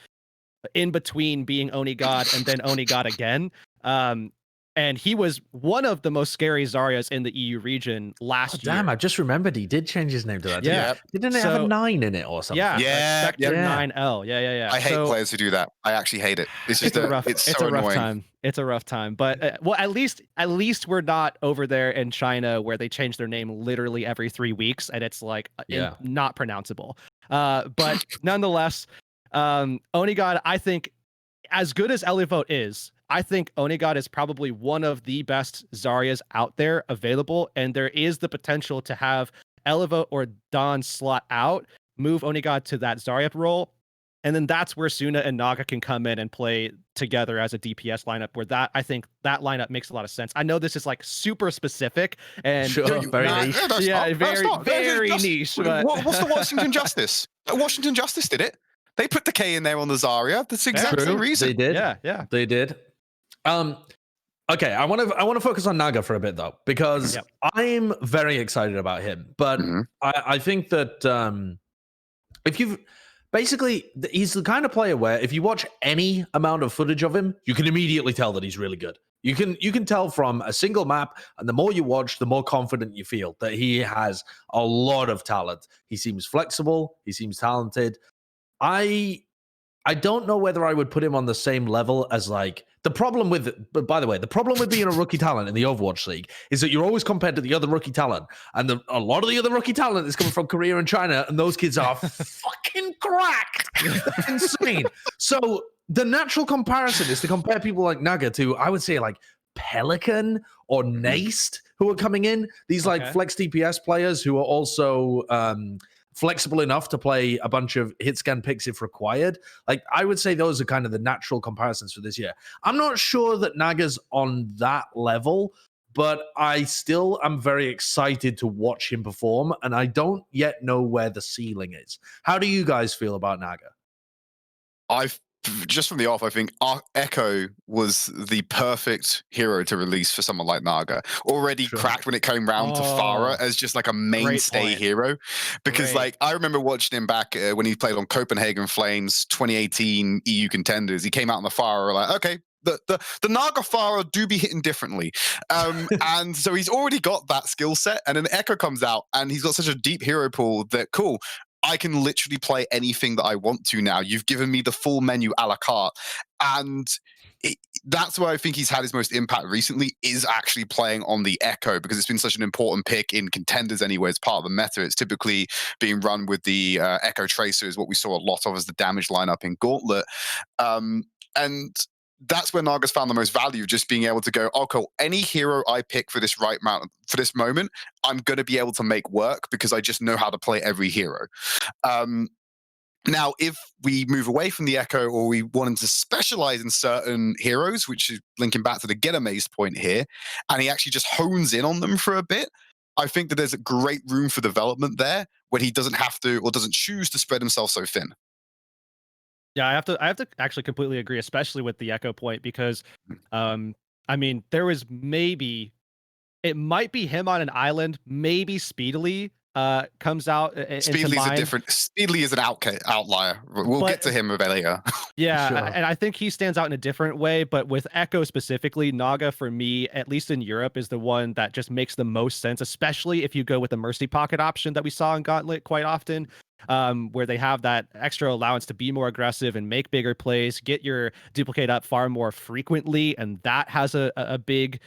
in between being Onigod and then Onigod again. And he was one of the most scary Zaryas in the EU region last year. Damn, I just remembered he did change his name to that. Yeah. Didn't it have a 9 in it or something? Yeah, Yeah, like Spectre yeah. 9L. Yeah. I hate players who do that. I actually hate it. It's just a rough. it's so It's a rough annoying. time. It's a rough time. But well, at least we're not over there in China where they change their name literally every 3 weeks and it's like not pronounceable. But nonetheless, Onigod, I think, as good as Elevote is, I think Onigod is probably one of the best Zaryas out there available, and there is the potential to have Elevote or Dawn slot out, move Onigod to that Zarya role, and then that's where Suna and Naga can come in and play together as a DPS lineup, where that I think that lineup makes a lot of sense. I know this is like super specific and Very niche. very niche. But What's the Washington Justice? Washington Justice did it. They put the K in there on the Zarya. That's exactly the reason. They did. Yeah. They did. Okay, I want to focus on Naga for a bit though, because I'm very excited about him. But I think that if you've basically, he's the kind of player where if you watch any amount of footage of him, you can immediately tell that he's really good. You can tell from a single map, and the more you watch, the more confident you feel that he has a lot of talent. He seems flexible. He seems talented. I don't know whether I would put him on the same level as like the problem with being a rookie talent in the Overwatch League is that you're always compared to the other rookie talent, and a lot of the other rookie talent is coming from Korea and China, and those kids are fucking cracked. That's insane. So the natural comparison is to compare people like Naga to, I would say, like Pelican or Naced, who are coming in. These like flex DPS players who are also flexible enough to play a bunch of hit scan picks if required. Like, I would say those are kind of the natural comparisons for this year. I'm not sure that Naga's on that level, but I still am very excited to watch him perform, and I don't yet know where the ceiling is. How do you guys feel about Naga? Just from the off, I think Echo was the perfect hero to release for someone like Naga. Already cracked when it came round to Farah as just like a mainstay hero. Because like I remember watching him back when he played on Copenhagen Flames 2018 EU Contenders. He came out on the Farah like, okay, the Naga Farah do be hitting differently. And so he's already got that skill set. And then Echo comes out and he's got such a deep hero pool that cool. I can literally play anything that I want to now. You've given me the full menu a la carte. And that's where I think he's had his most impact recently, is actually playing on the Echo, because it's been such an important pick in Contenders anyway. It's part of the meta. It's typically being run with the Echo Tracer, is what we saw a lot of as the damage lineup in Gauntlet. And that's where Naga's found the most value, just being able to go, oh, cool, any hero I pick for this for this moment, I'm going to be able to make work because I just know how to play every hero. Now, if we move away from the Echo, or we wanted to specialize in certain heroes, which is linking back to the Get Amazed point here, and he actually just hones in on them for a bit, I think that there's a great room for development there when he doesn't have to, or doesn't choose to spread himself so thin. Yeah, I have to actually completely agree, especially with the Echo point, because I mean, there was it might be him on an island, maybe Speedily comes out. Speedily is an outlier. We'll get to him a bit later. Yeah, sure. And I think he stands out in a different way, but with Echo specifically, Naga for me, at least in Europe, is the one that just makes the most sense, especially if you go with the Mercy Pocket option that we saw in Gauntlet quite often. Where they have that extra allowance to be more aggressive and make bigger plays, get your duplicate up far more frequently, and that has a big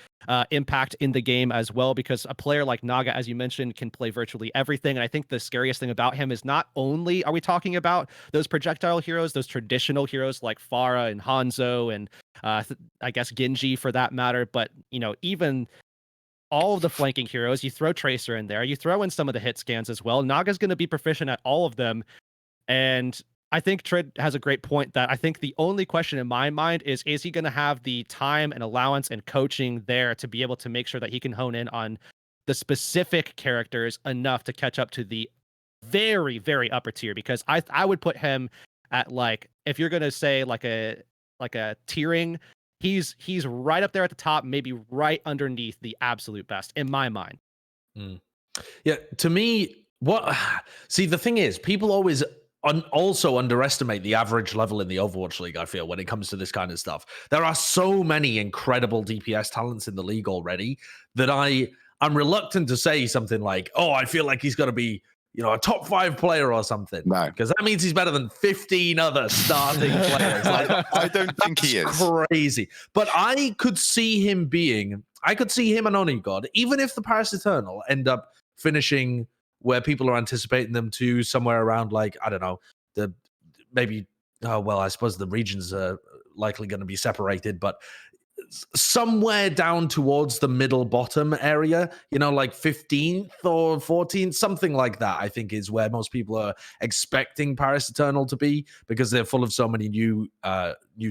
impact in the game as well, because a player like Naga, as you mentioned, can play virtually everything. And I think the scariest thing about him is not only are we talking about those projectile heroes, those traditional heroes like Farah and Hanzo and I guess Genji for that matter, but you know, even all of the flanking heroes, you throw Tracer in there, you throw in some of the hit scans as well. Naga's going to be proficient at all of them. And I think Tridd has a great point that I think the only question in my mind is he going to have the time and allowance and coaching there to be able to make sure that he can hone in on the specific characters enough to catch up to the very, very upper tier, because I would put him at, like, if you're gonna say like a tiering, he's right up there at the top, maybe right underneath the absolute best in my mind. Yeah, to me, see, the thing is, people always also underestimate the average level in the Overwatch League, I feel, when it comes to this kind of stuff. There are so many incredible DPS talents in the league already that I'm reluctant to say something like, oh, I feel like he's going to be, a top 5 player or something. No. Because that means he's better than 15 other starting players. Like, I don't think he is. Crazy. But I could see him an Oni God, even if the Paris Eternal end up finishing where people are anticipating them to, somewhere around, like, I don't know, I suppose the regions are likely going to be separated, but somewhere down towards the middle bottom area, like 15th or 14th, something like that, I think is where most people are expecting Paris Eternal to be, because they're full of so many new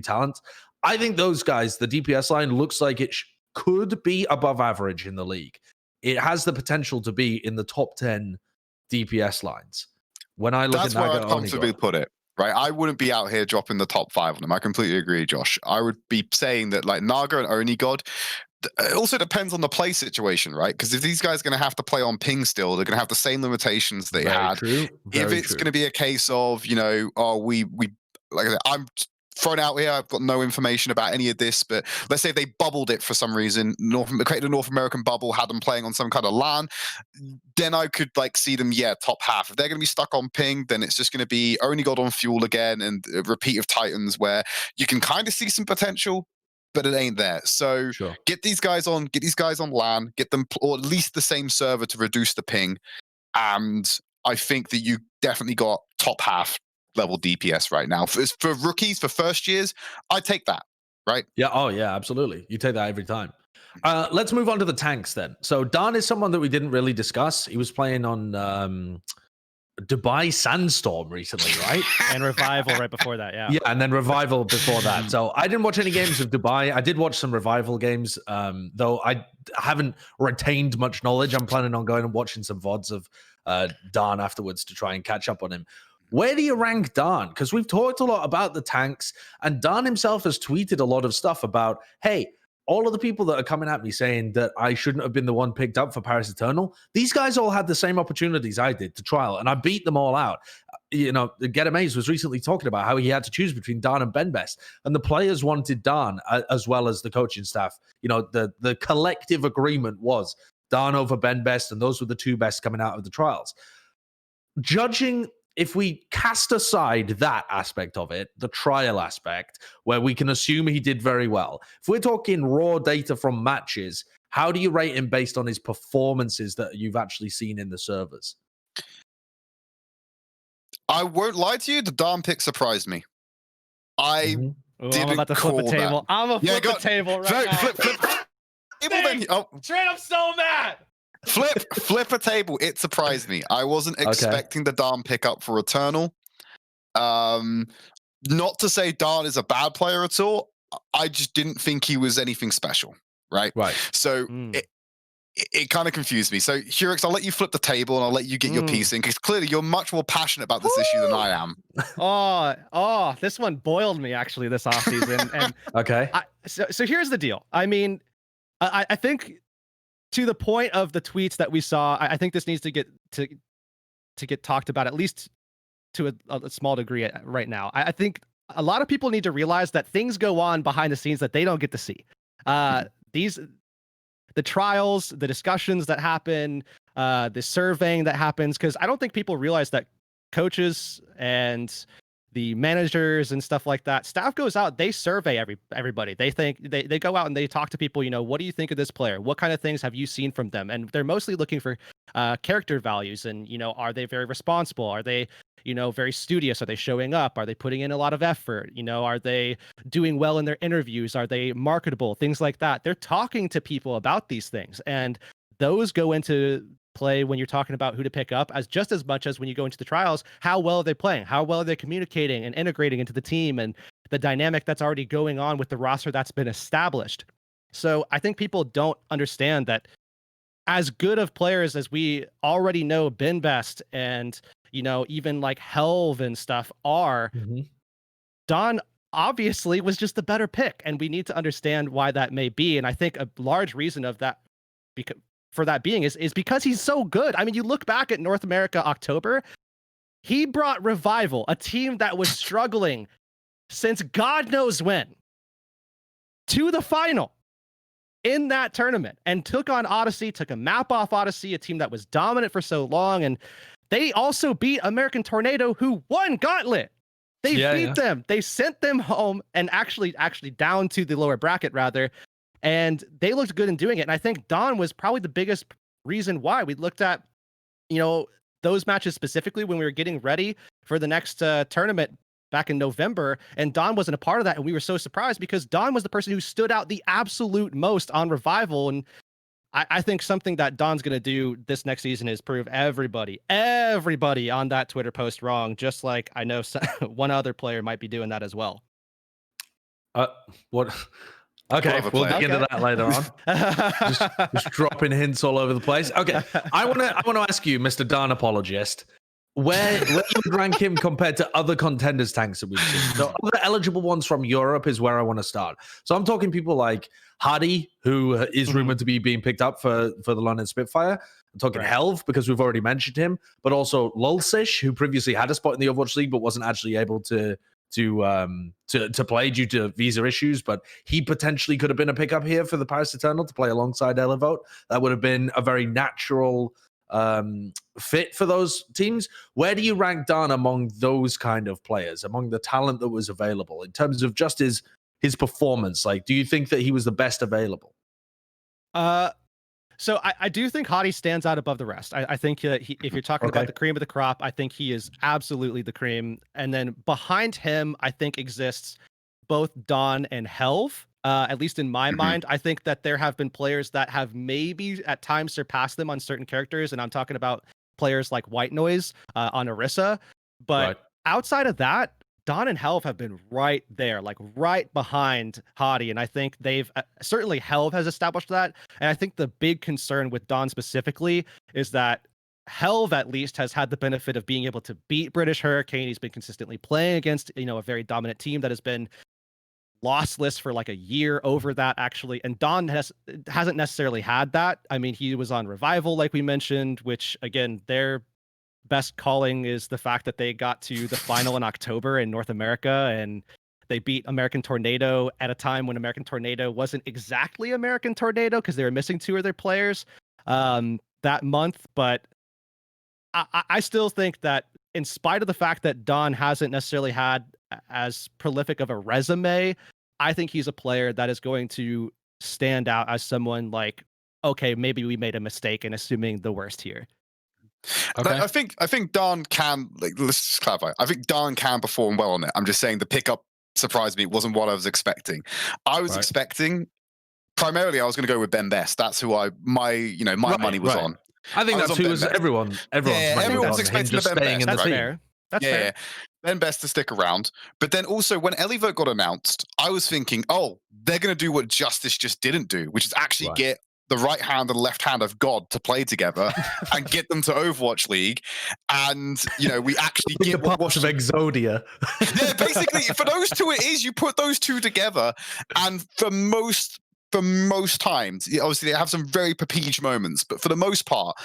talent. I think those guys, the DPS line, looks like it could be above average in the league. It has the potential to be in the top 10 DPS lines. When I look That's at where Naga I'd comfortably put it. Right, I wouldn't be out here dropping the top 5 on them. I completely agree, Josh. I would be saying that, like, Naga and Oni God, it also depends on the play situation, right? Because if these guys are going to have to play on ping still, they're going to have the same limitations they had. True. If it's going to be a case of, we like I said, I'm thrown out here, I've got no information about any of this, but let's say they bubbled it for some reason, created a North American bubble, had them playing on some kind of LAN, then I could, like, see them, top half. If they're going to be stuck on ping, then it's just going to be Only God on Fuel again, and a repeat of Titans, where you can kind of see some potential, but it ain't there. So get these guys on LAN, get them, or at least the same server to reduce the ping, and I think that you definitely got top half level DPS right now. For rookies, for first years, I take that, right? Yeah. Oh, yeah, absolutely. You take that every time. Let's move on to the tanks then. So Dan is someone that we didn't really discuss. He was playing on Dubai Sandstorm recently, right? And Revival right before that, yeah. Yeah, and then Revival before that. So I didn't watch any games of Dubai. I did watch some Revival games, though I haven't retained much knowledge. I'm planning on going and watching some VODs of Dan afterwards to try and catch up on him. Where do you rank Dan? Because we've talked a lot about the tanks, and Dan himself has tweeted a lot of stuff about, hey, all of the people that are coming at me saying that I shouldn't have been the one picked up for Paris Eternal, these guys all had the same opportunities I did to trial, and I beat them all out. Get Amazed was recently talking about how he had to choose between Dan and Ben Best, and the players wanted Dan as well as the coaching staff. The collective agreement was Dan over Ben Best, and those were the 2 best coming out of the trials. Judging, if we cast aside that aspect of it, the trial aspect, where we can assume he did very well, if we're talking raw data from matches, how do you rate him based on his performances that you've actually seen in the servers? I won't lie to you, the Dan pick surprised me. I'm about to flip the table. I'm gonna flip the table right now. Flip table, then. Tridd, I'm so mad. Flip a table. It surprised me. I wasn't expecting the Dan pick up for Eternal. Not to say Dan is a bad player at all. I just didn't think he was anything special. Right. So it kind of confused me. So Heurix, I'll let you flip the table and I'll let you get your piece in, because clearly you're much more passionate about this issue than I am. Oh, this one boiled me actually this offseason. And okay. So here's the deal. I mean, I think, to the point of the tweets that we saw, I think this needs to get talked about, at least to a small degree right now. I think a lot of people need to realize that things go on behind the scenes that they don't get to see. The trials, the discussions that happen, the surveying that happens, because I don't think people realize that coaches and the managers and stuff like that, staff goes out, they survey everybody. They go out and they talk to people, what do you think of this player? What kind of things have you seen from them? And they're mostly looking for character values, and are they very responsible? Are they very studious? Are they showing up? Are they putting in a lot of effort? Are they doing well in their interviews? Are they marketable? Things like that. They're talking to people about these things, and those go into play when you're talking about who to pick up, just as much as when you go into the trials. How well are they playing? How well are they communicating and integrating into the team, and the dynamic that's already going on with the roster that's been established? So I think people don't understand that as good of players as we already know Bin Best and, you know, even like Helv and stuff are, Don obviously was just the better pick. And we need to understand why that may be. And I think a large reason of that for that being is because he's so good. I mean, you look back at North America October, he brought Revival, a team that was struggling since God knows when, to the final in that tournament, and took on Odyssey, took a map off Odyssey, a team that was dominant for so long. And they also beat American Tornado, who won Gauntlet. They beat them. They sent them home and actually down to the lower bracket rather. And they looked good in doing it. And I think Don was probably the biggest reason why. We looked at, you know, those matches specifically when we were getting ready for the next tournament back in November, and Don wasn't a part of that. And we were so surprised because Don was the person who stood out the absolute most on Revival. And I think something that Don's going to do this next season is prove everybody on that Twitter post wrong, just like I know one other player might be doing that as well. What? Okay, we'll dig into that later on. just dropping hints all over the place. Okay, I want to ask you, Mr. Don Apologist, where you would rank him compared to other contenders tanks that we've seen. The other eligible ones from Europe is where I want to start. So I'm talking people like Hardy, who is rumored to be being picked up for the London Spitfire. I'm talking Helv, because we've already mentioned him, but also Lulsish, who previously had a spot in the Overwatch League but wasn't actually able to play due to visa issues, but he potentially could have been a pickup here for the Paris Eternal to play alongside Elevote. That would have been a very natural fit for those teams. Where do you rank Dan among those kind of players, among the talent that was available in terms of just his performance? Like, do you think that he was the best available? So I do think Hottie stands out above the rest. I think if you're talking about the cream of the crop, I think he is absolutely the cream. And then behind him, I think exists both Don and Helv. At least in my mind, I think that there have been players that have maybe at times surpassed them on certain characters. And I'm talking about players like White Noise on Orisa. But outside of that, Don and Helv have been right there, like right behind Hottie. And I think they've certainly Helv has established that. And I think the big concern with Don specifically is that Helv at least has had the benefit of being able to beat British Hurricane. He's been consistently playing against, you know, a very dominant team that has been lossless for like a year over that actually. And Don hasn't necessarily had that. I mean, he was on Revival, like we mentioned, which again, their best calling is the fact that they got to the final in October in North America, and they beat American Tornado at a time when American Tornado wasn't exactly American Tornado because they were missing two of their players that month. But I still think that in spite of the fact that Don hasn't necessarily had as prolific of a resume, I think he's a player that is going to stand out as someone like, okay, maybe we made a mistake in assuming the worst here. Okay. I think Don can, like, let's just clarify. I think Don can perform well on it. I'm just saying the pickup surprised me. It wasn't what I was expecting. I was expecting primarily I was going to go with Ben Best. That's who my money was on. I think that's who was everyone's everyone's expecting just staying in the team. Fair. That's fair. Ben Best to stick around. But then also when Elevote got announced, I was thinking, oh, they're going to do what Justice just didn't do, which is actually get the right hand and left hand of God to play together and get them to Overwatch League. And, you know, we actually get the parts of Exodia. Yeah, basically, for those two, it is you put those two together. And for most times, obviously they have some very Papige moments, but for the most part,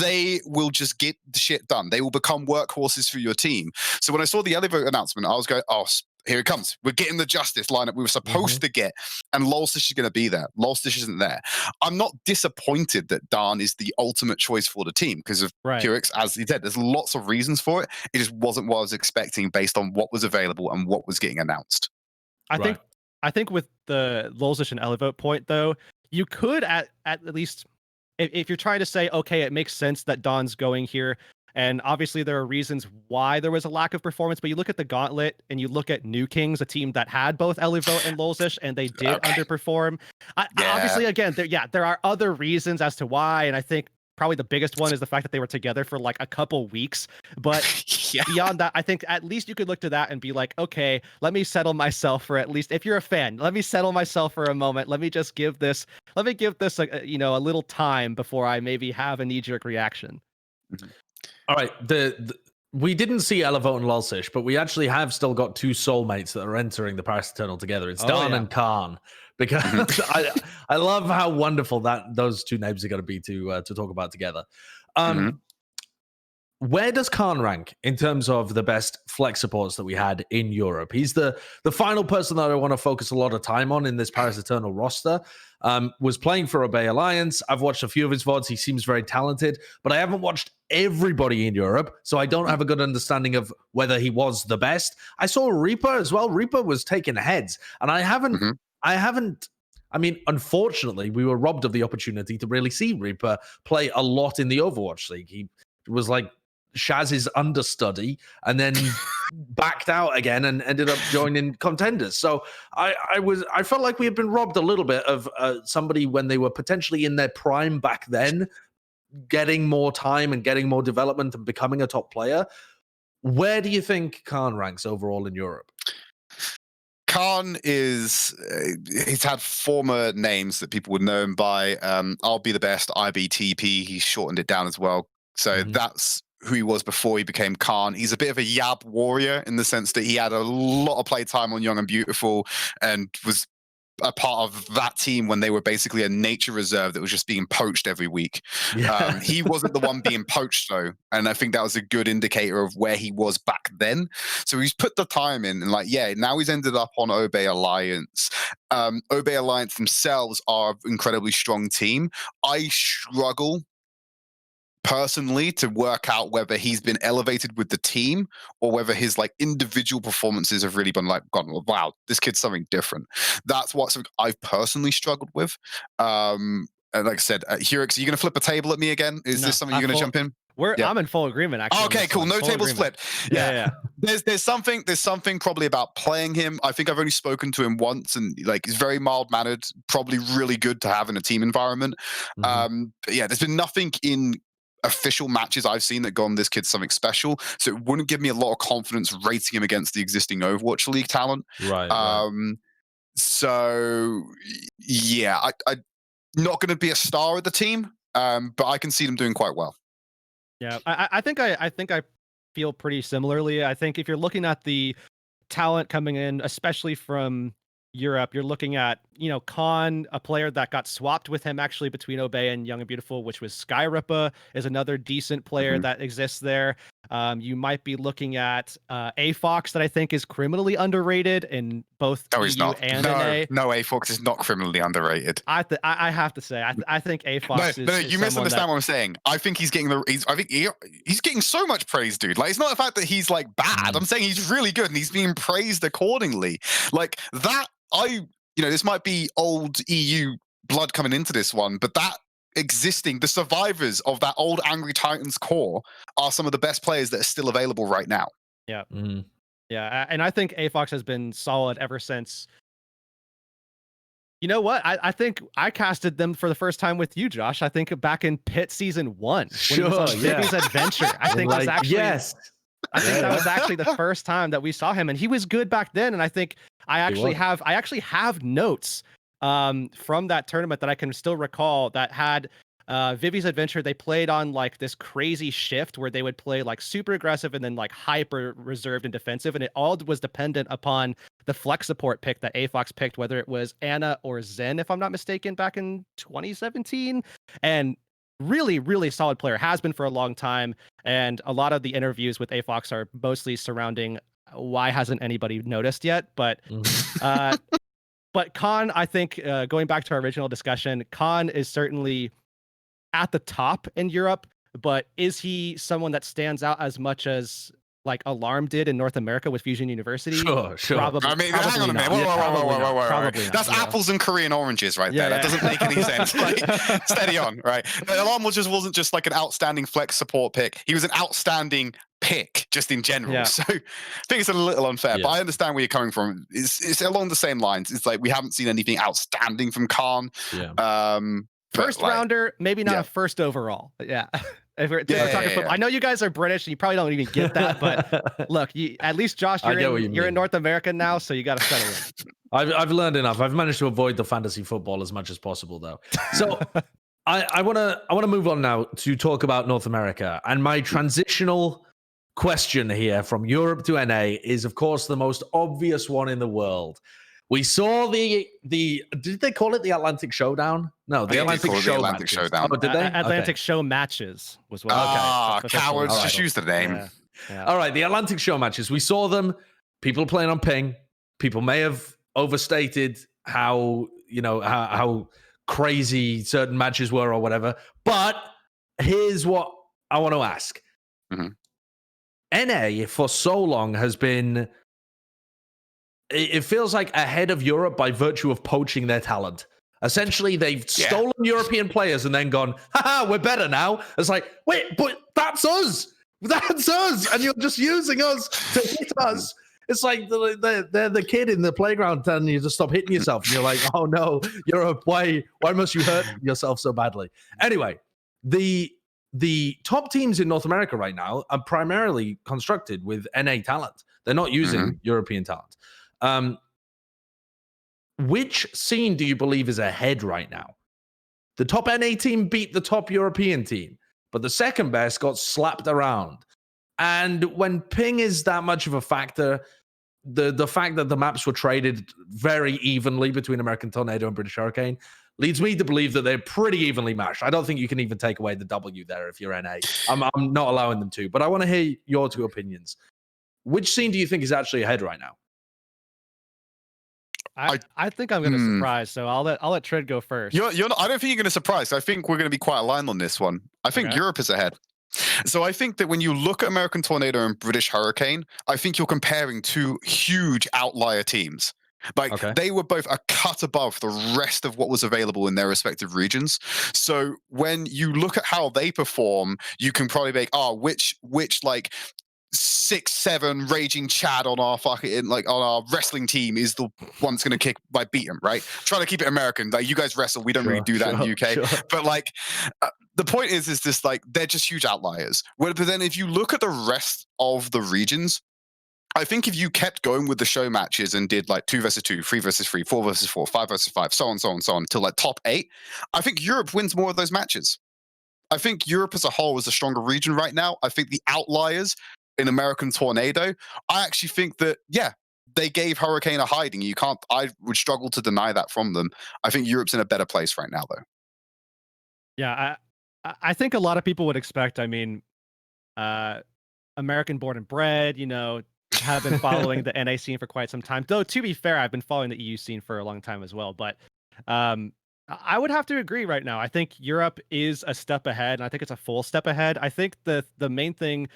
they will just get the shit done. They will become workhorses for your team. So when I saw the Elevote announcement, I was going, oh, here it comes. We're getting the Justice lineup we were supposed to get, and Lulsish is going to be there. Lulsish isn't there. I'm not disappointed that Dan is the ultimate choice for the team because of Heurix, as he said. There's lots of reasons for it. It just wasn't what I was expecting based on what was available and what was getting announced. I think with the Lulsish and Elevote point, though, you could at least, if you're trying to say, okay, it makes sense that Don's going here, and obviously there are reasons why there was a lack of performance, but you look at the Gauntlet and you look at New Kings, a team that had both Elevote and Lulsish, and they did underperform. Obviously, again, there are other reasons as to why, and I think probably the biggest one is the fact that they were together for like a couple weeks. But beyond that, I think at least you could look to that and be like, okay, let me settle myself for at least, if you're a fan, let me settle myself for a moment. Let me give this a little time before I maybe have a knee-jerk reaction. All right, we didn't see Elevote and Lulsish, but we actually have still got two soulmates that are entering the Paris Eternal together. It's Dan and Khan, because I love how wonderful that those two names are going to be to talk about together. Where does Khan rank in terms of the best flex supports that we had in Europe? He's the final person that I want to focus a lot of time on in this Paris Eternal roster. Was playing for Obey Alliance. I've watched a few of his VODs. He seems very talented, but I haven't watched everybody in Europe, so I don't have a good understanding of whether he was the best. I saw Reaper as well. Reaper was taking heads, and I haven't. I mean, unfortunately, we were robbed of the opportunity to really see Reaper play a lot in the Overwatch League. He was like Shaz's understudy and then backed out again and ended up joining Contenders. So I felt like we had been robbed a little bit of somebody when they were potentially in their prime back then, getting more time and getting more development and becoming a top player. Where do you think Khan ranks overall in Europe? Khan he's had former names that people would know him by. I'll be the best, IBTP. He shortened it down as well. So that's who he was before he became Khan. He's a bit of a Yab warrior in the sense that he had a lot of play time on Young and Beautiful and was a part of that team when they were basically a nature reserve that was just being poached every week. He wasn't the one being poached though, and I think that was a good indicator of where he was back then. So he's put the time in, and now he's ended up on Obey Alliance. Obey Alliance themselves are an incredibly strong team. I struggle personally to work out whether he's been elevated with the team or whether his individual performances have really been gone, wow, this kid's something different. That's what I've personally struggled with. And like I said, Heurix, are you going to flip a table at me again? Is this something you're going to jump in? I'm in full agreement, actually. Okay, cool. No tables flipped. Yeah. There's something probably about playing him. I think I've only spoken to him once, and he's very mild mannered, probably really good to have in a team environment. But yeah, there's been nothing in official matches I've seen that gone, this kid's something special. So it wouldn't give me a lot of confidence rating him against the existing Overwatch League talent. Right. So yeah, I'm not going to be a star of the team, but I can see them doing quite well. Yeah, I think I feel pretty similarly. I think if you're looking at the talent coming in, especially from Europe, you're looking at, Khan, a player that got swapped with him actually between Obey and Young and Beautiful, which was Skyrippa, is another decent player that exists there. You might be looking at A-Fox, that I think is criminally underrated in both EU and NA. No, A-Fox is not criminally underrated. I have to say, I think A-Fox is. No, you misunderstand what I'm saying. I think he's getting he's getting so much praise, dude. It's not the fact that he's bad. I'm saying he's really good and he's being praised accordingly. This might be old EU blood coming into this one, but that the survivors of that old Angry Titans core are some of the best players that are still available right now. Yeah. Yeah. And I think A-Fox has been solid ever since. You know what? I think I casted them for the first time with you, Josh. I think back in Pit Season 1. When it was on Vivi's Adventure. I think was actually... Yes. I think that was actually the first time that we saw him, and he was good back then. And I think I actually have notes from that tournament that I can still recall that had Vivi's Adventure. They played on this crazy shift where they would play super aggressive and then hyper reserved and defensive, and it all was dependent upon the flex support pick that A-Fox picked, whether it was Ana or Zen, if I'm not mistaken, back in 2017. And really, really solid player, has been for a long time. And a lot of the interviews with A-Fox are mostly surrounding why hasn't anybody noticed yet. But but Khan, I think, going back to our original discussion, Khan is certainly at the top in Europe, but is he someone that stands out as much as Alarm did in North America with Fusion University? Sure. Probably. I mean, hang on a minute. Whoa. That's apples and Korean oranges right there. That doesn't make any sense. Steady on, right? Alarm wasn't just an outstanding flex support pick. He was an outstanding pick just in general. Yeah. So I think it's a little unfair, but I understand where you're coming from. It's along the same lines. It's we haven't seen anything outstanding from Khan. Yeah. First rounder, maybe not a first overall. But yeah. If we're talking football. I know you guys are British, and you probably don't even get that. But look, at least Josh, you're in North America now, so you got to settle in. I've learned enough. I've managed to avoid the fantasy football as much as possible, though. So I want to move on now to talk about North America, and my transitional question here from Europe to NA is, of course, the most obvious one in the world. We saw the did they call it the Atlantic Showdown? No, the Atlantic Showdown. Oh, did they? Atlantic Show matches was what. Cowards! Just use the name. Yeah. All right, the Atlantic Show matches. We saw them. People playing on ping. People may have overstated how crazy certain matches were or whatever. But here's what I want to ask. NA for so long has been, it feels like ahead of Europe by virtue of poaching their talent. Essentially, they've stolen European players and then gone, haha, we're better now. It's like, wait, but that's us. That's us. And you're just using us to hit us. It's like they're the kid in the playground telling you to stop hitting yourself. And you're like, oh no, Europe, why must you hurt yourself so badly? Anyway, the top teams in North America right now are primarily constructed with NA talent. They're not using European talent. Which scene do you believe is ahead right now? The top NA team beat the top European team, but the second best got slapped around. And when ping is that much of a factor, the fact that the maps were traded very evenly between American Tornado and British Hurricane leads me to believe that they're pretty evenly matched. I don't think you can even take away the W there if you're NA. I'm not allowing them to, but I want to hear your two opinions. Which scene do you think is actually ahead right now? I think I'm going to surprise, so I'll let Tridd go first. You're not, I don't think you're going to surprise. I think we're going to be quite aligned on this one. I think Europe is ahead. So I think that when you look at American Tornado and British Hurricane, I think you're comparing two huge outlier teams. Like they were both a cut above the rest of what was available in their respective regions. So when you look at how they perform, you can probably make, which like 6'7" raging Chad on our on our wrestling team is the one that's going to beat him, right? Trying to keep it American. Like, you guys wrestle, we don't really do that in the UK. But like, the point is this, like, they're just huge outliers. But then if you look at the rest of the regions, I think if you kept going with the show matches and did like 2 versus 2, 3 versus 3, 4 versus 4, 5 versus 5, so on till like top 8, I think Europe wins more of those matches. I think Europe as a whole is a stronger region right now. I think the outliers in American Tornado, I actually think that, they gave Hurricane a hiding. I would struggle to deny that from them. I think Europe's in a better place right now, though. Yeah, I think a lot of people would expect, American born and bred, have been following the NA scene for quite some time. Though, to be fair, I've been following the EU scene for a long time as well. But I would have to agree right now. I think Europe is a step ahead, and I think it's a full step ahead. I think the main thing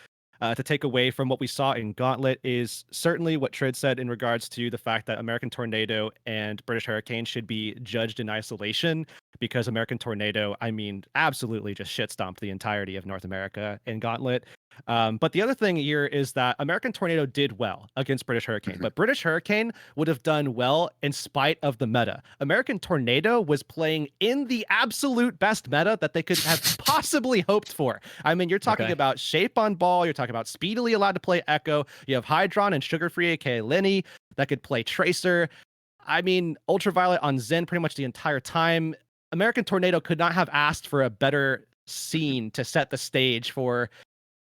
to take away from what we saw in Gauntlet is certainly what Tridd said in regards to the fact that American Tornado and British Hurricane should be judged in isolation, because American Tornado, absolutely just shit stomped the entirety of North America in Gauntlet. But the other thing here is that American Tornado did well against British Hurricane, but British Hurricane would have done well in spite of the meta. American Tornado was playing in the absolute best meta that they could have possibly hoped for. You're talking about Shape on Ball, you're talking about speedily allowed to play Echo, you have Hydron and Sugar-Free, aka Lenny, that could play Tracer. Ultraviolet on Zen pretty much the entire time. American Tornado could not have asked for a better scene to set the stage for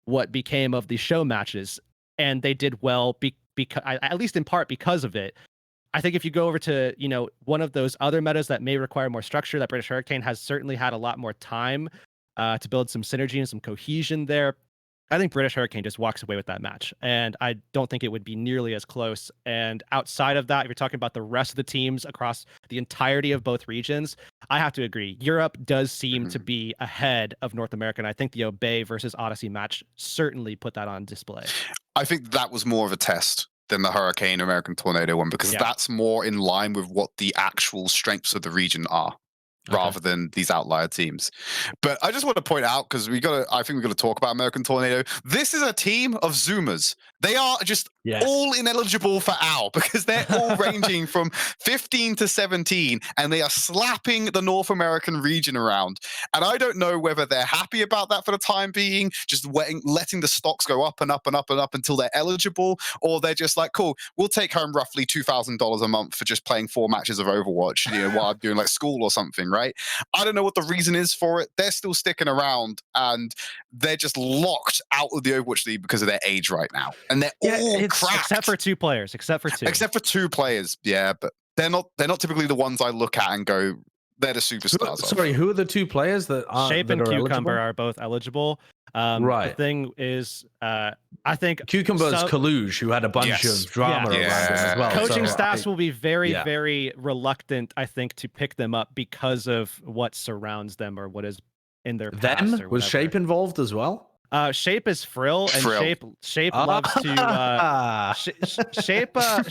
what became of the show matches, and they did well because, at least in part, because of it. I think if you go over to one of those other metas that may require more structure, that British Hurricane has certainly had a lot more time to build some synergy and some cohesion there. I think British Hurricane just walks away with that match, and I don't think it would be nearly as close. And outside of that, if you're talking about the rest of the teams across the entirety of both regions, I have to agree. Europe does seem to be ahead of North America, and I think the Obey versus Odyssey match certainly put that on display. I think that was more of a test than the Hurricane American Tornado one, because that's more in line with what the actual strengths of the region are. Rather than these outlier teams. But I just want to point out, because I think we've got to talk about American Tornado. This is a team of Zoomers. They are just all ineligible for OWL because they're all ranging from 15 to 17, and they are slapping the North American region around. And I don't know whether they're happy about that for the time being, just letting the stocks go up and up and up and up until they're eligible, or they're just like, cool, we'll take home roughly $2,000 a month for just playing 4 matches of Overwatch, while I'm doing like school or something, right? I don't know what the reason is for it. They're still sticking around, and they're just locked out of the Overwatch League because of their age right now. And they're all cracked. Except for 2 players. Except for 2 players, yeah, but they're not typically the ones I look at and go, they're the superstars. Sorry, who are the 2 players that are Shape that and are Cucumber eligible? are both eligible. Right. The thing is, I think Cucumber's Kaluge, who had a bunch of drama around him as well. Coaching so staffs will be very reluctant, I think, to pick them up because of what surrounds them or what is in their past. Or was Shape involved as well? Shape is Frill, and Shape loves to.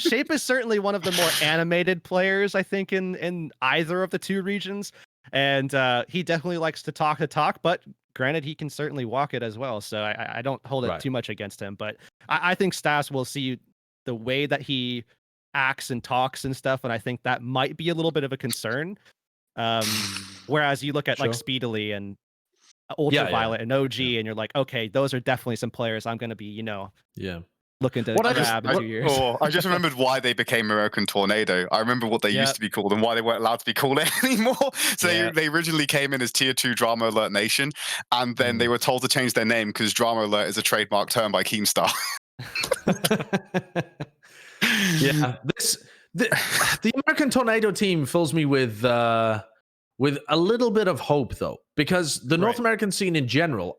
Shape is certainly one of the more animated players, I think, in either of the 2 regions, and he definitely likes to talk. But granted, he can certainly walk it as well. So I don't hold it too much against him. But I think staffs will see the way that he acts and talks and stuff, and I think that might be a little bit of a concern. Whereas you look at like Speedily and Ultraviolet and OG, and you're like, okay, those are definitely some players I'm going to be, looking to grab in 2 years. I just remembered why they became American Tornado. I remember what they used to be called and why they weren't allowed to be called it anymore. So they originally came in as Tier 2 Drama Alert Nation, and then they were told to change their name because Drama Alert is a trademark term by Keemstar. The American Tornado team fills me with a little bit of hope, though, because the North American scene in general,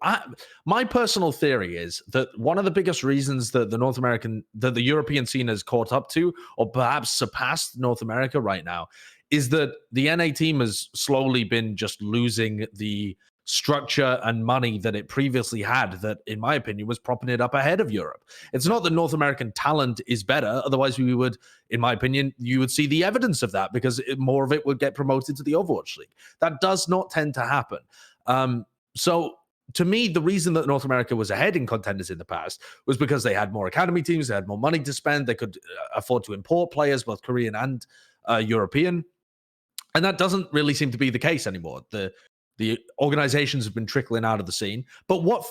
my personal theory is that one of the biggest reasons that the European scene has caught up to, or perhaps surpassed North America right now, is that the NA team has slowly been just losing the structure and money that it previously had that, in my opinion, was propping it up ahead of Europe. It's not that North American talent is better. Otherwise, we would, in my opinion, you would see the evidence of that because more of it would get promoted to the Overwatch League. That does not tend to happen. So to me, the reason that North America was ahead in contenders in the past was because they had more academy teams, they had more money to spend, they could afford to import players, both Korean and European. And that doesn't really seem to be the case anymore. The organizations have been trickling out of the scene. But what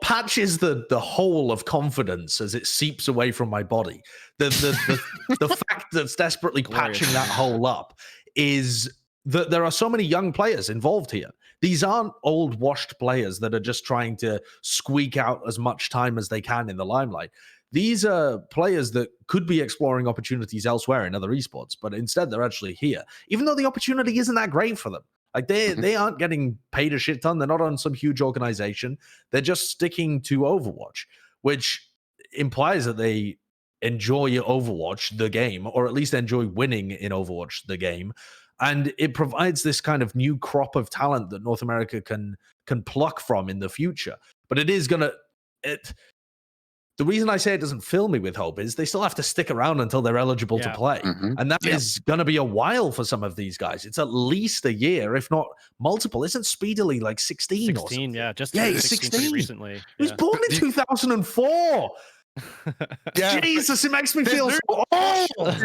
patches the hole of confidence as it seeps away from my body, the fact that's desperately patching that hole up is that there are so many young players involved here. These aren't old washed players that are just trying to squeak out as much time as they can in the limelight. These are players that could be exploring opportunities elsewhere in other esports, but instead they're actually here, even though the opportunity isn't that great for them. Like they aren't getting paid a shit ton. They're not on some huge organization. They're just sticking to Overwatch, which implies that they enjoy Overwatch, the game, or at least enjoy winning in Overwatch, the game. And it provides this kind of new crop of talent that North America can pluck from in the future. But it is going to... The reason I say it doesn't fill me with hope is they still have to stick around until they're eligible to play. And that is going to be a while for some of these guys. It's at least a year, if not multiple. Isn't Speedily like 16 or something? He's 16 recently. He was born in 2004. Jesus, it makes me feel so old.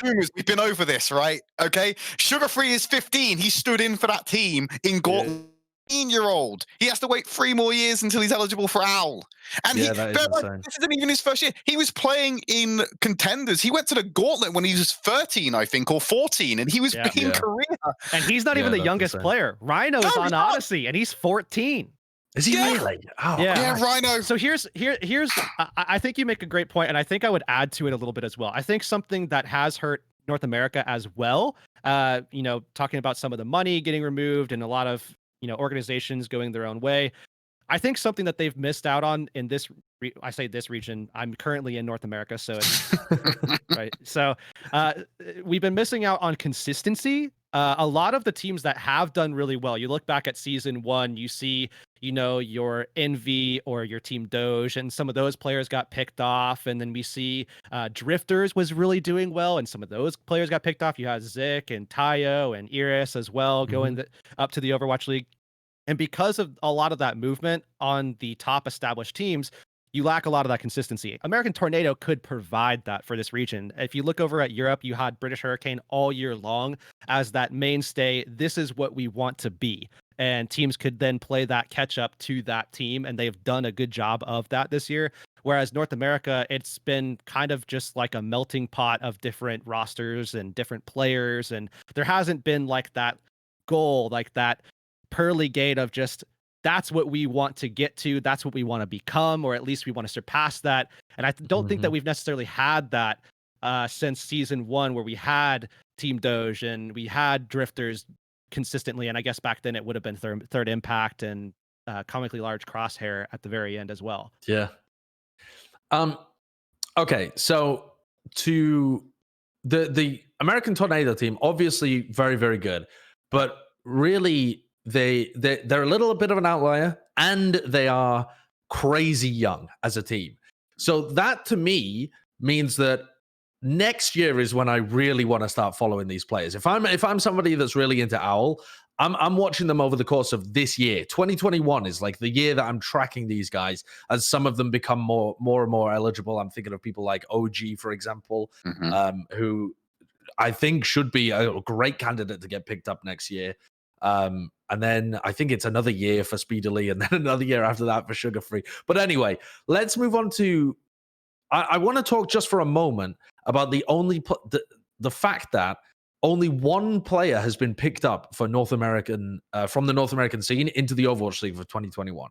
We've been over this, right? Okay. Sugar Free is 15. He stood in for that team in Gauntlet. 15-year-old. He has to wait 3 more years until he's eligible for OWL. And this isn't even his first year. He was playing in contenders. He went to the Gauntlet when he was 13, I think, or 14, and he was in Korea. And he's not even the youngest player. Rhino is on Odyssey, and he's 14. Is he really? Oh, yeah, Rhino. So here's I think you make a great point, and I think I would add to it a little bit as well. I think something that has hurt North America as well, talking about some of the money getting removed and a lot of organizations going their own way. I think something that they've missed out on in this, I say this region, I'm currently in North America, so it's right. So we've been missing out on consistency. A lot of the teams that have done really well, you look back at season 1, you see, your Envy or your Team Doge, and some of those players got picked off. And then we see Drifters was really doing well, and some of those players got picked off. You had Zik and Tayo and Iris as well going up to the Overwatch League. And because of a lot of that movement on the top established teams, you lack a lot of that consistency. American Tornado could provide that for this region. If you look over at Europe, you had British Hurricane all year long as that mainstay. This is what we want to be. And teams could then play that catch up to that team. And they've done a good job of that this year. Whereas North America, it's been kind of just like a melting pot of different rosters and different players. And there hasn't been like that goal, like that pearly gate of just, that's what we want to get to. That's what we want to become, or at least we want to surpass that. And I don't think that we've necessarily had that since season 1, where we had Team Doge and we had Drifters consistently. And I guess back then it would have been third Impact and comically large Crosshair at the very end as well. Yeah. Okay, so to the American Tornado team, obviously very, very good, but really they're a little bit of an outlier, and they are crazy young as a team. So that to me means that next year is when I really want to start following these players. If I'm somebody that's really into OWL, I'm watching them over the course of this year. 2021 is like the year that I'm tracking these guys as some of them become more and more eligible. I'm thinking of people like OG, for example, who I think should be a great candidate to get picked up next year. And then I think it's another year for Speedily, and then another year after that for Sugar Free. But anyway, let's move on to. I want to talk just for a moment about the fact that only one player has been picked up for North American from the North American scene into the Overwatch League for 2021.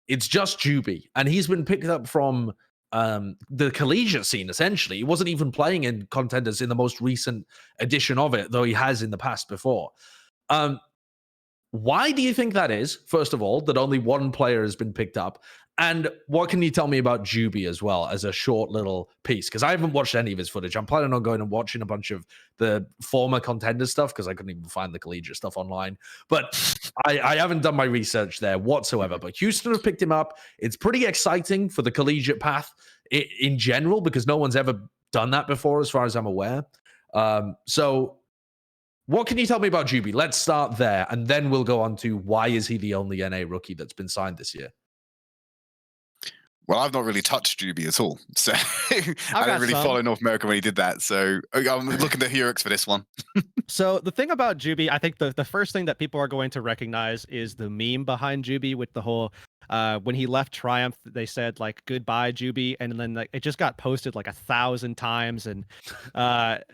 It's just Joobi, and he's been picked up from the collegiate scene, essentially. He wasn't even playing in Contenders in the most recent edition of it, though he has in the past before. Why do you think that is, first of all, that only one player has been picked up? And what can you tell me about Joobi as well, as a short little piece? Because I haven't watched any of his footage. I'm planning on going and watching a bunch of the former Contender stuff, because I couldn't even find the collegiate stuff online. But I haven't done my research there whatsoever. But Houston have picked him up. It's pretty exciting for the collegiate path in general, because no one's ever done that before, as far as I'm aware. So what can you tell me about Joobi? Let's start there, and then we'll go on to why is he the only NA rookie that's been signed this year? Well, I've not really touched Joobi at all, so I didn't really follow North America when he did that. So I'm looking to Heurix for this one. So the thing about Joobi, I think the first thing that people are going to recognize is the meme behind Joobi, with the whole when he left Triumph, they said like goodbye Joobi, and then like it just got posted like 1,000 times, and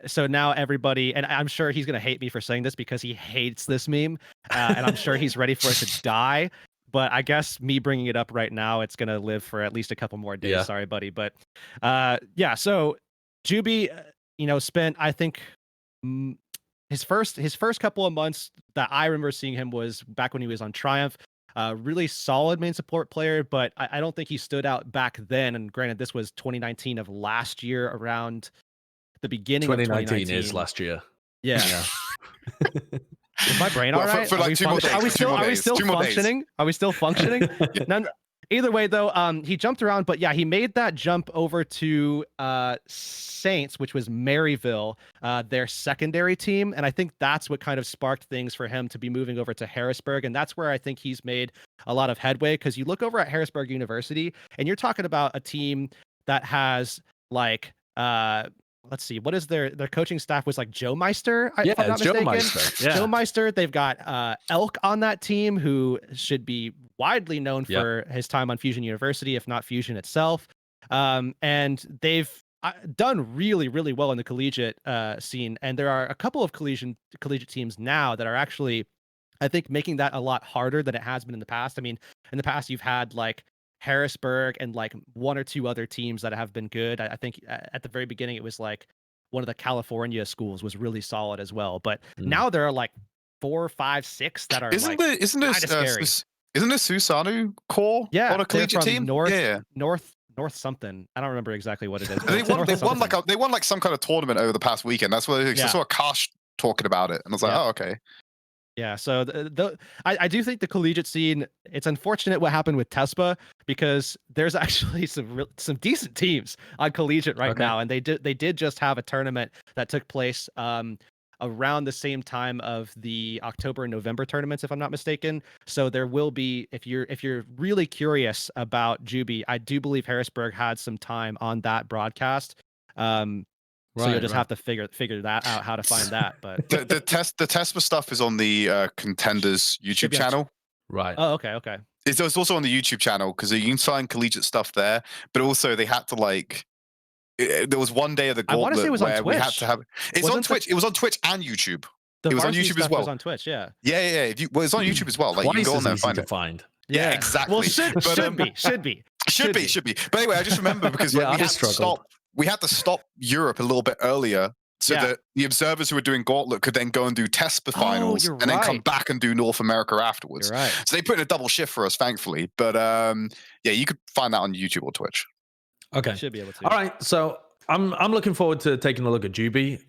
so now everybody, and I'm sure he's gonna hate me for saying this because he hates this meme, and I'm sure he's ready for it to die. But I guess me bringing it up right now, it's going to live for at least a couple more days. Yeah. Sorry, buddy. But yeah, so Joobi, spent, I think, his first couple of months that I remember seeing him was back when he was on Triumph. Really solid main support player, but I don't think he stood out back then. And granted, this was 2019 of last year, around the beginning of 2019 is last year. Yeah. Is my brain all right? Are we still functioning? Are we still functioning? Either way, though, he jumped around, but yeah, he made that jump over to Saints, which was Maryville, their secondary team, and I think that's what kind of sparked things for him to be moving over to Harrisburg, and that's where I think he's made a lot of headway, because you look over at Harrisburg University, and you're talking about a team that has like let's see, what is their coaching staff was like Joe Meister? Yeah, it's Joe Meister. Yeah. Joe Meister. They've got Elk on that team, who should be widely known for his time on Fusion University, if not Fusion itself. And they've done really, really well in the collegiate scene. And there are a couple of collegiate teams now that are actually, I think, making that a lot harder than it has been in the past. I mean, in the past, you've had like Harrisburg and like one or two other teams that have been good. I think at the very beginning it was like one of the California schools was really solid as well. But now there are like 4, 5, 6 that are isn't there Susanu core on a collegiate team? North something. I don't remember exactly what it is. They won like some kind of tournament over the past weekend. That's where I saw Kash talking about it, and I was like, oh, okay. Yeah, so I do think the collegiate scene, it's unfortunate what happened with Tespa, because there's actually some decent teams on collegiate right now, and they did just have a tournament that took place around the same time of the October and November tournaments, if I'm not mistaken. So there will be, if you're really curious about Joobi, I do believe Harrisburg had some time on that broadcast. So you'll just have to figure that out, how to find that. But the Tespa stuff is on the Contenders YouTube channel. Right. Oh, okay. It's also on the YouTube channel because you can find collegiate stuff there, but also they had to like. There was one day of the Gauntlet where we had to have. It's on Twitch. It was on Twitch and YouTube. It was on YouTube as well. Was on Twitch, yeah. Yeah. Well, it's on YouTube as well. Like you can go on there and find it. Yeah, exactly. Well, should be. But anyway, I just remember because we had to stop Europe a little bit earlier so that the observers who were doing Gauntlet could then go and do Tespa finals and then come back and do North America afterwards. Right. So they put in a double shift for us, thankfully. But you could find that on YouTube or Twitch. Okay. Should be able to. All right. So I'm looking forward to taking a look at Joobi.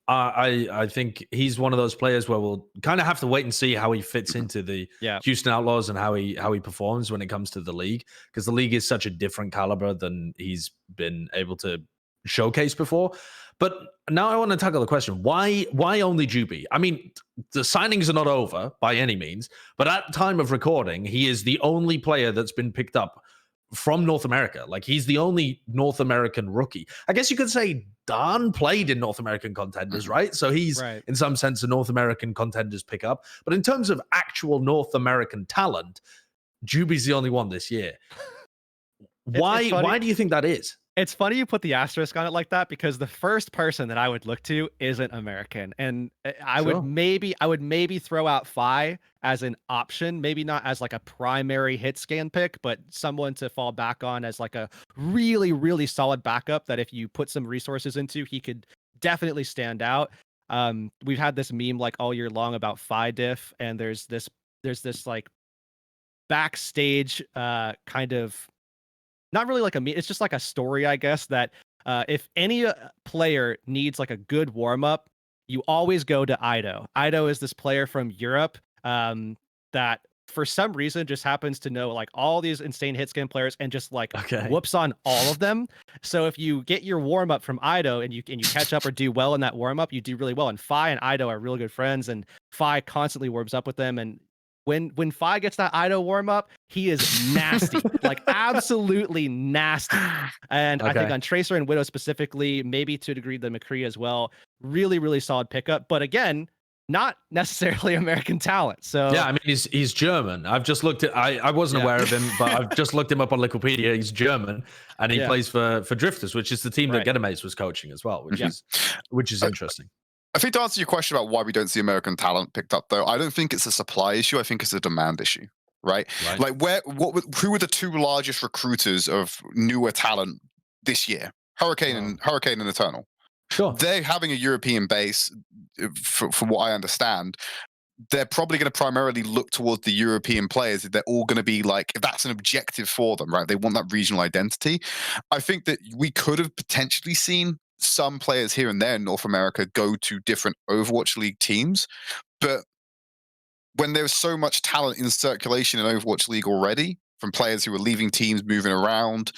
I think he's one of those players where we'll kind of have to wait and see how he fits into the Houston Outlaws and how he performs when it comes to the league, because the league is such a different caliber than he's been able to showcase before. But now I want to tackle the question: why only Joobi? I mean, the signings are not over by any means, but at time of recording, he is the only player that's been picked up from North America. Like, he's the only North American rookie. I guess you could say Dan played in North American Contenders, right? So he's in some sense a North American Contenders pickup. But in terms of actual North American talent, Joobi's the only one this year. Why do you think that is? It's funny you put the asterisk on it like that, because the first person that I would look to isn't American, and I would maybe throw out Phi as an option, maybe not as like a primary hit scan pick, but someone to fall back on as like a really, really solid backup that if you put some resources into, he could definitely stand out. We've had this meme like all year long about Phi diff, and there's this like backstage kind of, not really like it's just like a story, I guess, that if any player needs like a good warm-up, you always go to Ido. Ido is this player from Europe that for some reason just happens to know like all these insane hit scan players and just like whoops on all of them. So if you get your warm-up from Ido and you catch up or do well in that warm-up, you do really well. And Phi and Ido are really good friends, and Phi constantly warms up with them. And when Phi gets that Ido warm up, he is nasty, like absolutely nasty. And I think on Tracer and Widow specifically, maybe to a degree the McCree as well, really, really solid pickup. But again, not necessarily American talent. So yeah, I mean he's German. I've just looked at I wasn't aware of him, but I've just looked him up on Wikipedia. He's German, and he plays for Drifters, which is the team that Getamates was coaching as well, which is interesting. I think to answer your question about why we don't see American talent picked up, though, I don't think it's a supply issue. I think it's a demand issue, right? Like, who were the two largest recruiters of newer talent this year? Hurricane and Eternal. Sure, they're having a European base, from what I understand. They're probably going to primarily look towards the European players. They're all going to be like, if that's an objective for them, right? They want that regional identity. I think that we could have potentially seen some players here and there in North America go to different Overwatch League teams, but when there's so much talent in circulation in Overwatch League already from players who are leaving teams, moving around,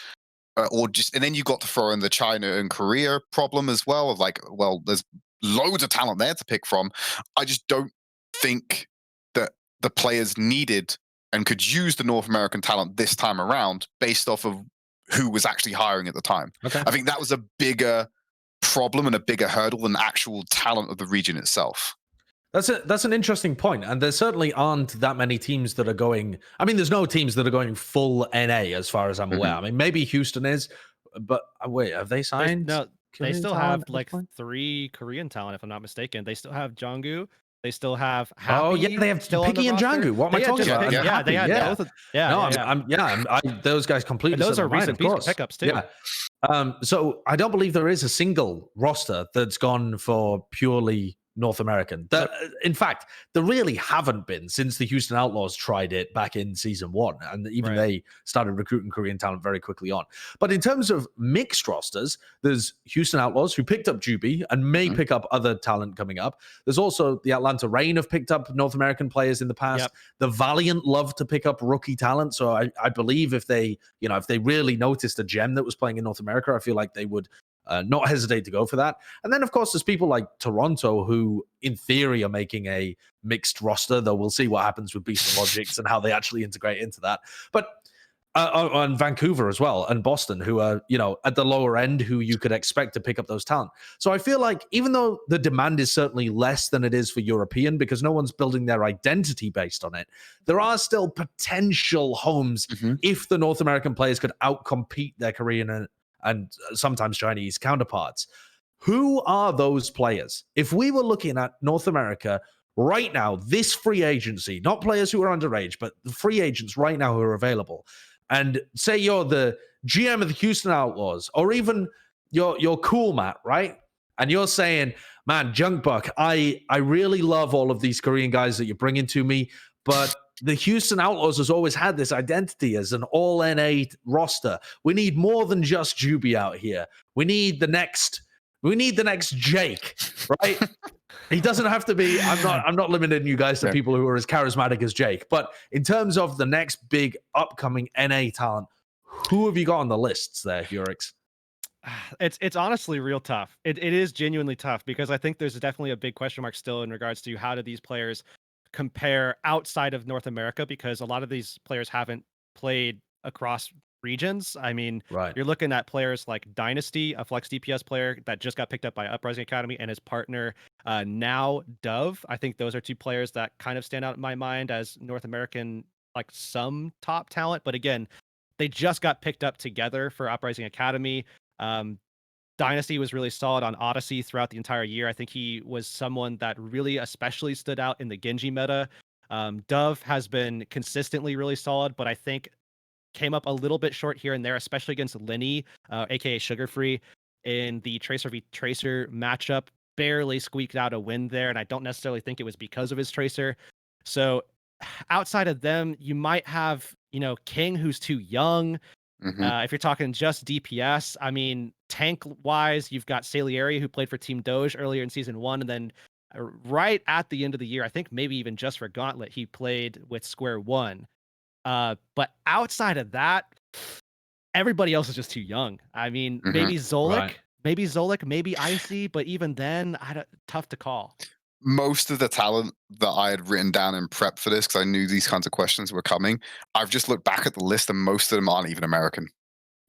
and then you got to throw in the China and Korea problem as well of like, well, there's loads of talent there to pick from. I just don't think that the players needed and could use the North American talent this time around based off of who was actually hiring at the time. I think that was a bigger problem and a bigger hurdle than the actual talent of the region itself. That's an interesting point, and there certainly aren't that many teams that are going. I mean, there's no teams that are going full NA as far as I'm aware. I mean, maybe Houston is, but wait, have they signed? No, they still have like 3 Korean talent, if I'm not mistaken. They still have Jonggu. They still have Happy. Oh yeah, they have Piggy and Janggu. What am I talking about? Yeah, they had both. Those guys completely. And those are recent pickups too. Yeah. So I don't believe there is a single roster that's gone for purely North American. In fact, there really haven't been since the Houston Outlaws tried it back in season 1, and even they started recruiting Korean talent very quickly on. But in terms of mixed rosters, there's Houston Outlaws who picked up Joobi and may pick up other talent coming up. There's also the Atlanta Reign have picked up North American players in the past. The Valiant love to pick up rookie talent. So I believe if they really noticed a gem that was playing in North America, I feel like they would not hesitate to go for that. And then, of course, there's people like Toronto who, in theory, are making a mixed roster, though we'll see what happens with Beast and Logics and how they actually integrate into that. But on Vancouver as well, and Boston, who are, at the lower end, who you could expect to pick up those talent. So I feel like even though the demand is certainly less than it is for European, because no one's building their identity based on it, there are still potential homes if the North American players could outcompete their Korean and sometimes Chinese counterparts. Who are those players? If we were looking at North America right now, this free agency, not players who are underage, but the free agents right now who are available, and say you're the GM of the Houston Outlaws, or even you're cool, Matt, right? And you're saying, man, Junkbuck, I really love all of these Korean guys that you're bringing to me, but the Houston Outlaws has always had this identity as an all NA roster. We need more than just Joobi out here. We need the next Jake, right? He doesn't have to be. I'm not limiting you guys to people who are as charismatic as Jake. But in terms of the next big upcoming NA talent, who have you got on the lists there, Heurix? It's honestly real tough. It is genuinely tough, because I think there's definitely a big question mark still in regards to how do these players compare outside of North America, because a lot of these players haven't played across regions. I mean, you're looking at players like Dynasty, a flex DPS player that just got picked up by Uprising Academy, and his partner now Dove. I think those are two players that kind of stand out in my mind as North American, like some top talent. But again, they just got picked up together for Uprising Academy. Dynasty was really solid on Odyssey throughout the entire year. I think he was someone that really especially stood out in the Genji meta. Dove has been consistently really solid, but I think came up a little bit short here and there, especially against Lenny, aka Sugar Free, in the Tracer v Tracer matchup. Barely squeaked out a win there, and I don't necessarily think it was because of his Tracer. So outside of them, you might have, King, who's too young. If you're talking just DPS, I mean, tank-wise, you've got Salieri, who played for Team Doge earlier in Season 1, and then right at the end of the year, I think maybe even just for Gauntlet, he played with Square One. But outside of that, everybody else is just too young. I mean, maybe Zolik, maybe Icy, but even then, tough to call. Most of the talent that I had written down in prep for this, because I knew these kinds of questions were coming, I've just looked back at the list, and most of them aren't even American.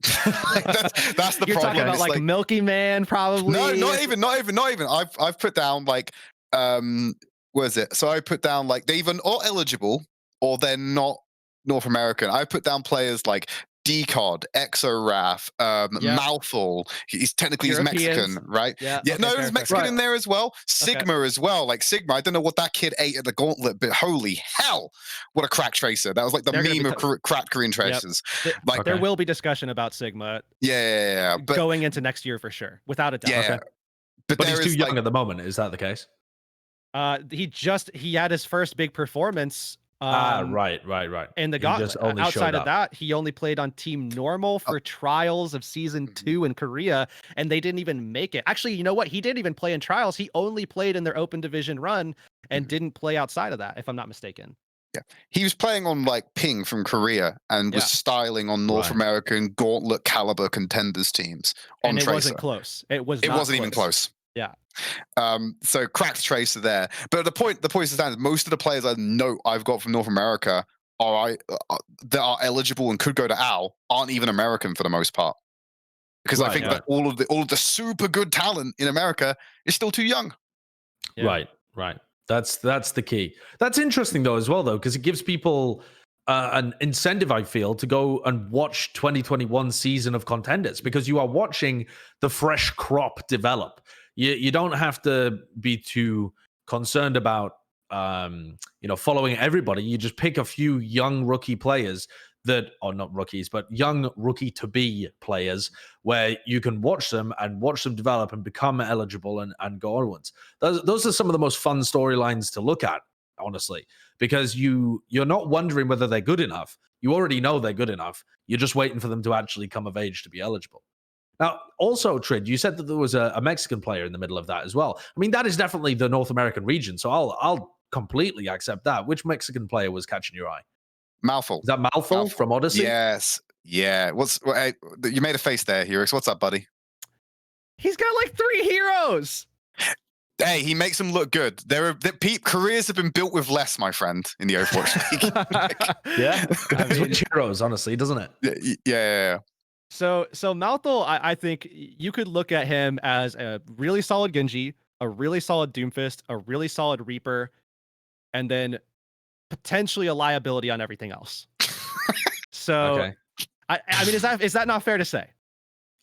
that's the You're problem. talking about like Milky Man, probably. No, not even. I've put down like what is it? So I put down like they even are eligible or they're not North American. I put down players like Decod, Exoraf, Mouthful. He's Mexican, right? Yeah. Okay, no, there's Mexican in there as well. Sigma as well. Like Sigma, I don't know what that kid ate at the Gauntlet, but holy hell, what a crack tracer! That was like the meme of cracked Korean tracers. Like there will be discussion about Sigma. Yeah, but going into next year for sure, without a doubt. Yeah, but he's too young at the moment. Is that the case? He had his first big performance. Right. And the Gauntlet. Outside of that, he only played on Team Normal for trials of Season 2 in Korea, and they didn't even make it. Actually, you know what? He didn't even play in trials. He only played in their open division run and didn't play outside of that, if I'm not mistaken. Yeah, he was playing on like Ping from Korea and was styling on North American Gauntlet caliber contenders teams on and it Tracer. Wasn't close. It wasn't even close. Yeah. So cracked Tracer there, but the point is most of the players I've got from North America that are eligible and could go to AL aren't even American for the most part, because I think that all of the super good talent in America is still too young. Yeah. Right. That's the key. That's interesting though as well because it gives people an incentive, I feel, to go and watch 2021 season of Contenders, because you are watching the fresh crop develop. You don't have to be too concerned about following everybody. You just pick a few young rookie players that are not rookies, but young rookie to be players where you can watch them develop and become eligible and go onwards. Those are some of the most fun storylines to look at, honestly, because you're not wondering whether they're good enough. You already know they're good enough. You're just waiting for them to actually come of age to be eligible. Now, also, Tridd, you said that there was a Mexican player in the middle of that as well. I mean, that is definitely the North American region, so I'll completely accept that. Which Mexican player was catching your eye? Mouthful. Is that Mouthful from Odyssey? Yes. Yeah. You made a face there, Heurix. What's up, buddy? He's got like 3 heroes. Hey, he makes them look good. Careers have been built with less, my friend, in the Overwatch League. Yeah, which heroes, honestly, doesn't it? Yeah. So Malthel, I think you could look at him as a really solid Genji, a really solid Doomfist, a really solid Reaper, and then potentially a liability on everything else. So, okay. I mean, is that not fair to say?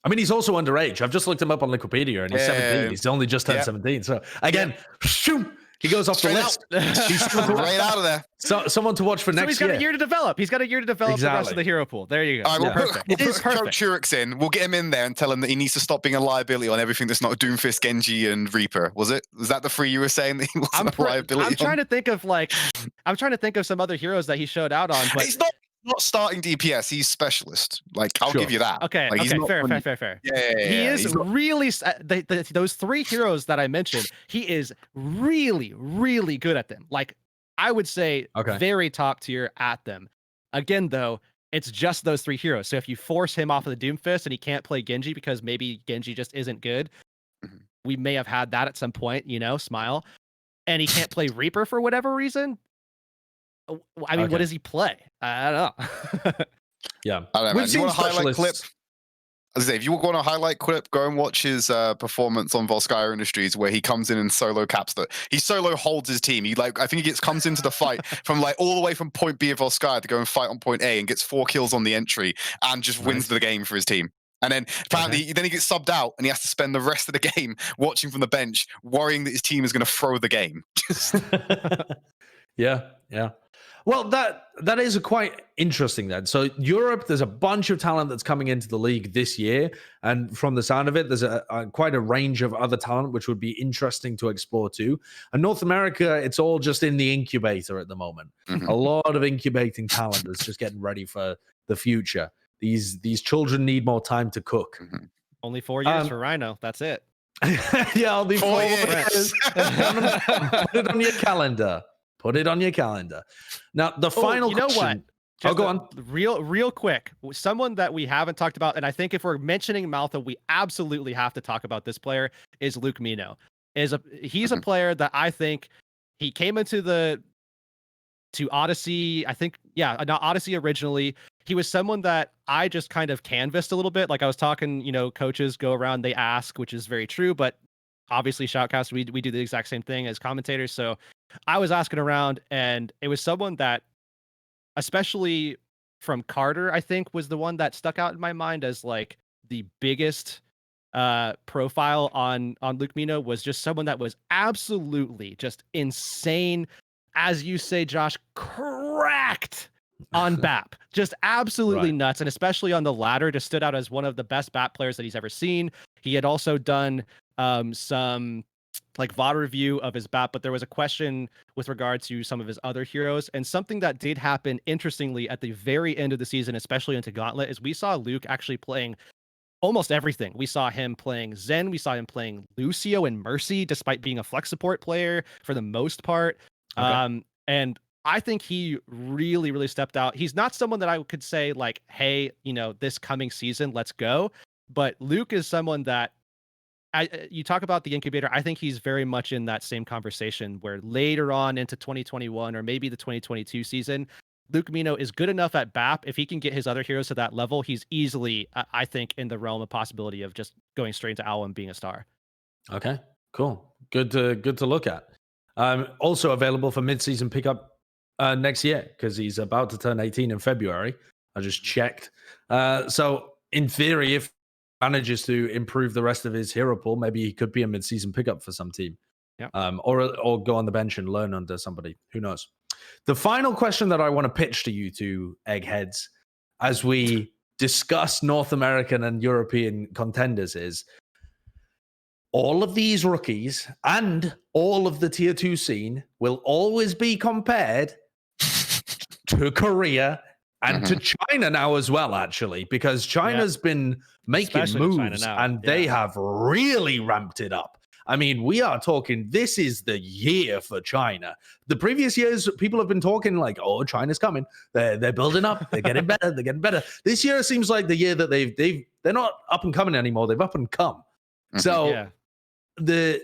I mean, he's also underage. I've just looked him up on Wikipedia, and he's 17. He's only just turned 17. So again, shoom, he goes off the list. He's right out of there. So someone to watch for next year. He's got a year to develop. He's got a year to develop the rest of the hero pool. There you go. All right, we'll put Coach Heurix in. We'll get him in there and tell him that he needs to stop being a liability on everything that's not Doomfist, Genji, and Reaper. Was that the 3 you were saying that he was a liability? I'm trying to think of some other heroes that he showed out on, but he's not starting DPS. He's specialist. Like, I'll give you that. Okay. Like, Fair. Yeah. He is really those 3 heroes that I mentioned. He is really, really good at them. Like, I would say very top tier at them. Again, though, it's just those 3 heroes. So if you force him off of the Doomfist and he can't play Genji because maybe Genji just isn't good, we may have had that at some point. Smile, and he can't play Reaper for whatever reason. I mean, what does he play? I don't know. Yeah. I don't know, you want a highlight clip? As I say, if you want a highlight clip, go and watch his performance on Volskaya Industries, where he comes in and solo caps that. He solo holds his team. I think he comes into the fight from all the way from point B of Volskaya to go and fight on point A and gets 4 kills on the entry and just wins the game for his team. And then apparently, then he gets subbed out and he has to spend the rest of the game watching from the bench, worrying that his team is going to throw the game. Yeah. Well, that is quite interesting then. So Europe, there's a bunch of talent that's coming into the league this year, and from the sound of it, there's quite a range of other talent which would be interesting to explore too. And North America, it's all just in the incubator at the moment. A lot of incubating talent that's just getting ready for the future. These children need more time to cook. Only 4 years for Rhino. That's it. Yeah, I'll be 4 years. Put it on your calendar. Put it on your calendar. Now, the final question. You know what? Go on. Real quick. Someone that we haven't talked about, and I think if we're mentioning Malthel, we absolutely have to talk about this player, is Luke Mino. He's a player that I think he came to Odyssey, I think, not Odyssey originally. He was someone that I just kind of canvassed a little bit. Like I was talking, coaches go around, they ask, which is very true, but obviously Shoutcast, we do the exact same thing as commentators. So I was asking around, and it was someone that, especially from Carter, I think was the one that stuck out in my mind as like the biggest profile on Luke Mino, was just someone that was absolutely just insane, as you say, Josh, cracked on BAP, just absolutely nuts, and especially on the ladder, just stood out as one of the best BAP players that he's ever seen. He had also done some like VOD review of his BAP, but there was a question with regard to some of his other heroes, and something that did happen interestingly at the very end of the season, especially into Gauntlet, is we saw Luke actually playing almost everything. We saw him playing Zen, we saw him Lucio and Mercy, despite being a flex support player for the most part. And I think he really, really stepped out. He's not someone that I could say like, hey, this coming season, let's go. But Luke is someone that you talk about the incubator. I think he's very much in that same conversation where later on into 2021 or maybe the 2022 season, Luke Mino is good enough at BAP. If he can get his other heroes to that level, he's easily, I think, in the realm of possibility of just going straight into AWA and being a star. Okay, cool. Good to look at. Also available for mid-season pickup next year, because he's about to turn 18 in February. I just checked. So in theory, if manages to improve the rest of his hero pool, maybe he could be a mid-season pickup for some team. Or go on the bench and learn under somebody. Who knows? The final question that I want to pitch to you two eggheads as we discuss North American and European contenders is, all of these rookies and all of the tier 2 scene will always be compared to Korea and to China now as well, actually, because China's been making moves and they have really ramped it up. I mean, we are talking, this is the year for China. The previous years, people have been talking like, oh, China's coming. They're building up. They're getting better. They're getting better. This year seems like the year that they're not up and coming anymore. They've up and come. So Yeah.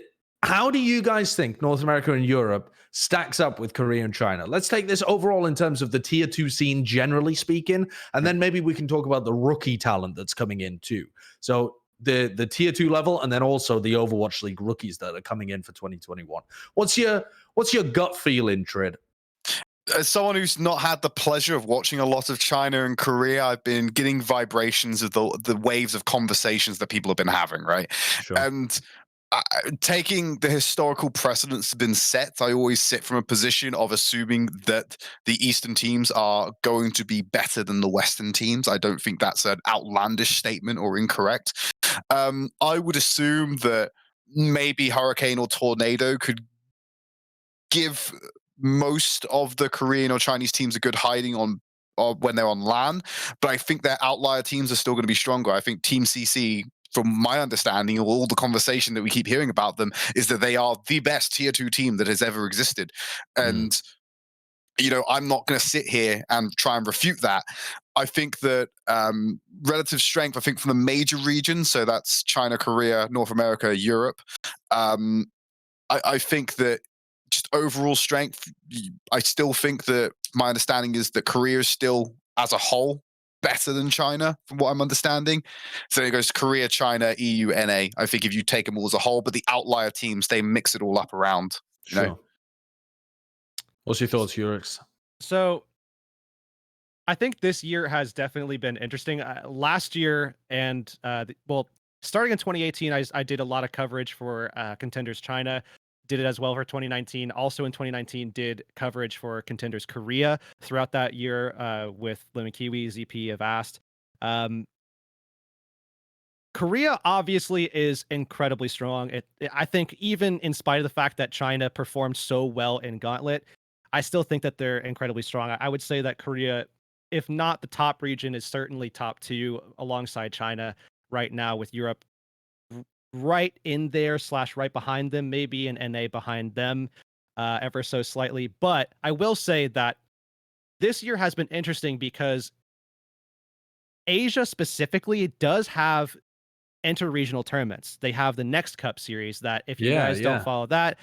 how do you guys think North America and Europe stacks up with Korea and China? Let's take this overall in terms of the tier 2 scene, generally speaking, and then maybe we can talk about the rookie talent that's coming in too. So the tier 2 level, and then also the Overwatch League rookies that are coming in for 2021. What's your gut feeling, Tridd? As someone who's not had the pleasure of watching a lot of China and Korea, I've been getting vibrations of the waves of conversations that people have been having, right? Sure. And taking the historical precedents that have been set, I always sit from a position of assuming that the Eastern teams are going to be better than the Western teams. I don't think that's an outlandish statement or incorrect. I would assume that maybe Hurricane or Tornado could give most of the Korean or Chinese teams a good hiding on when they're on LAN, but I think their outlier teams are still going to be stronger. I think Team CC, from my understanding of all the conversation that we keep hearing about them, is that they are the best tier 2 team that has ever existed. And I'm not going to sit here and try and refute that. I think that relative strength, I think from the major regions, so that's China, Korea, North America, Europe, I think that just overall strength, I still think that my understanding is that Korea is still, as a whole, better than China, from what I'm understanding. So it goes Korea, China, EU, NA. I think if you take them all as a whole, but the outlier teams, they mix it all up around. Sure. What's your thoughts, Heurix? So I think this year has definitely been interesting. Last year and starting in 2018, I did a lot of coverage for Contenders China. Did it as well for 2019. Also in 2019, did coverage for Contenders Korea throughout that year with Lemon Kiwi, ZP, Avast. Korea obviously is incredibly strong. I think even in spite of the fact that China performed so well in Gauntlet, I still think that they're incredibly strong. I would say that Korea, if not the top region, is certainly top 2 alongside China right now, with Europe right in there / right behind them, maybe an NA behind them ever so slightly. But I will say that this year has been interesting because Asia specifically does have inter-regional tournaments. They have the Next Cup series that, if you guys don't follow that,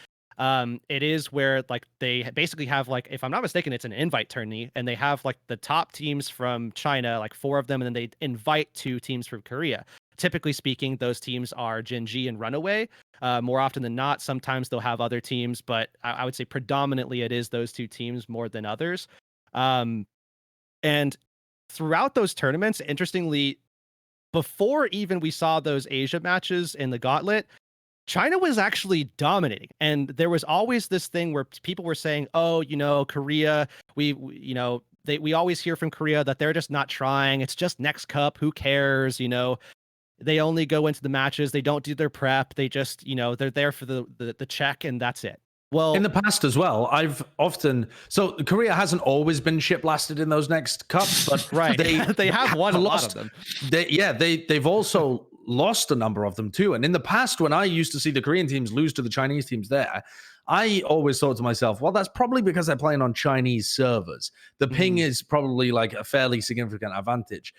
it is where like they basically have, like, if I'm not mistaken, it's an invite tourney, and they have like the top teams from China, like 4 of them, and then they invite 2 teams from Korea. Typically speaking, those teams are Gen.G and Runaway. More often than not, sometimes they'll have other teams, but I would say predominantly it is those 2 teams more than others. And throughout those tournaments, interestingly, before even we saw those Asia matches in the Gauntlet, China was actually dominating. And there was always this thing where people were saying, oh, Korea, we always hear from Korea that they're just not trying. It's just Next Cup. Who cares? They only go into the matches. They don't do their prep. They just, they're there for the check, and that's it. Well, in the past as well, so Korea hasn't always been ship blasted in those Next Cups, but right. they have won a lot of them. They've also lost a number of them too. And in the past, when I used to see the Korean teams lose to the Chinese teams there, I always thought to myself, well, that's probably because they're playing on Chinese servers. The ping is probably like a fairly significant advantage.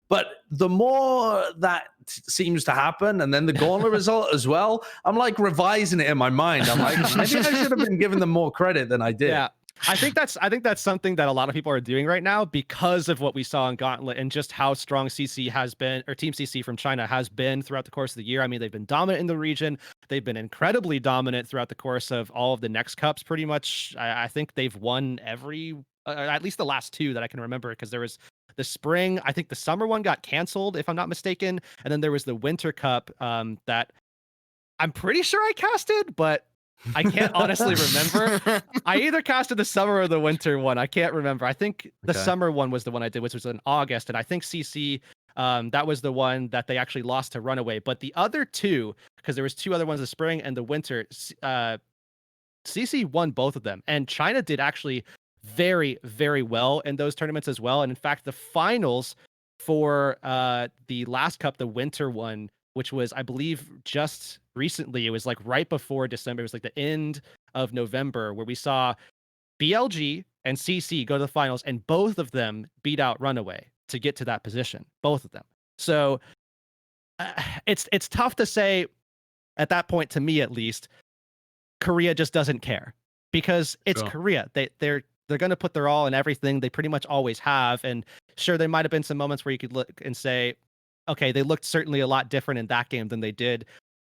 But the more that seems to happen, and then the Gauntlet result as well, I'm like revising it in my mind. I'm like, maybe I should have been giving them more credit than I did. Yeah, I think that's something that a lot of people are doing right now because of what we saw in Gauntlet and just how strong CC has been, or Team CC from China has been throughout the course of the year. I mean, they've been dominant in the region. They've been incredibly dominant throughout the course of all of the Next Cups. Pretty much, I think they've won every, at least the last 2 that I can remember, because there was the spring, I think the summer one got canceled, if I'm not mistaken. And then there was the Winter Cup that I'm pretty sure I casted, but I can't honestly remember. I either casted the summer or the winter one. I can't remember. I think the summer one was the one I did, which was in August. And I think CC, that was the one that they actually lost to Runaway. But the other 2, because there was 2 other ones, the spring and the winter, CC won both of them. And China did actually very, very well in those tournaments as well. And in fact, the finals for the last cup, the winter one, which was, I believe, just recently, it was like right before December, it was like the end of November, where we saw BLG and CC go to the finals, and both of them beat out Runaway to get to that position, both of them. So it's tough to say at that point, to me at least, Korea just doesn't care because it's Korea. They're going to put their all in everything. They pretty much always have. And sure, there might have been some moments where you could look and say, okay, they looked certainly a lot different in that game than they did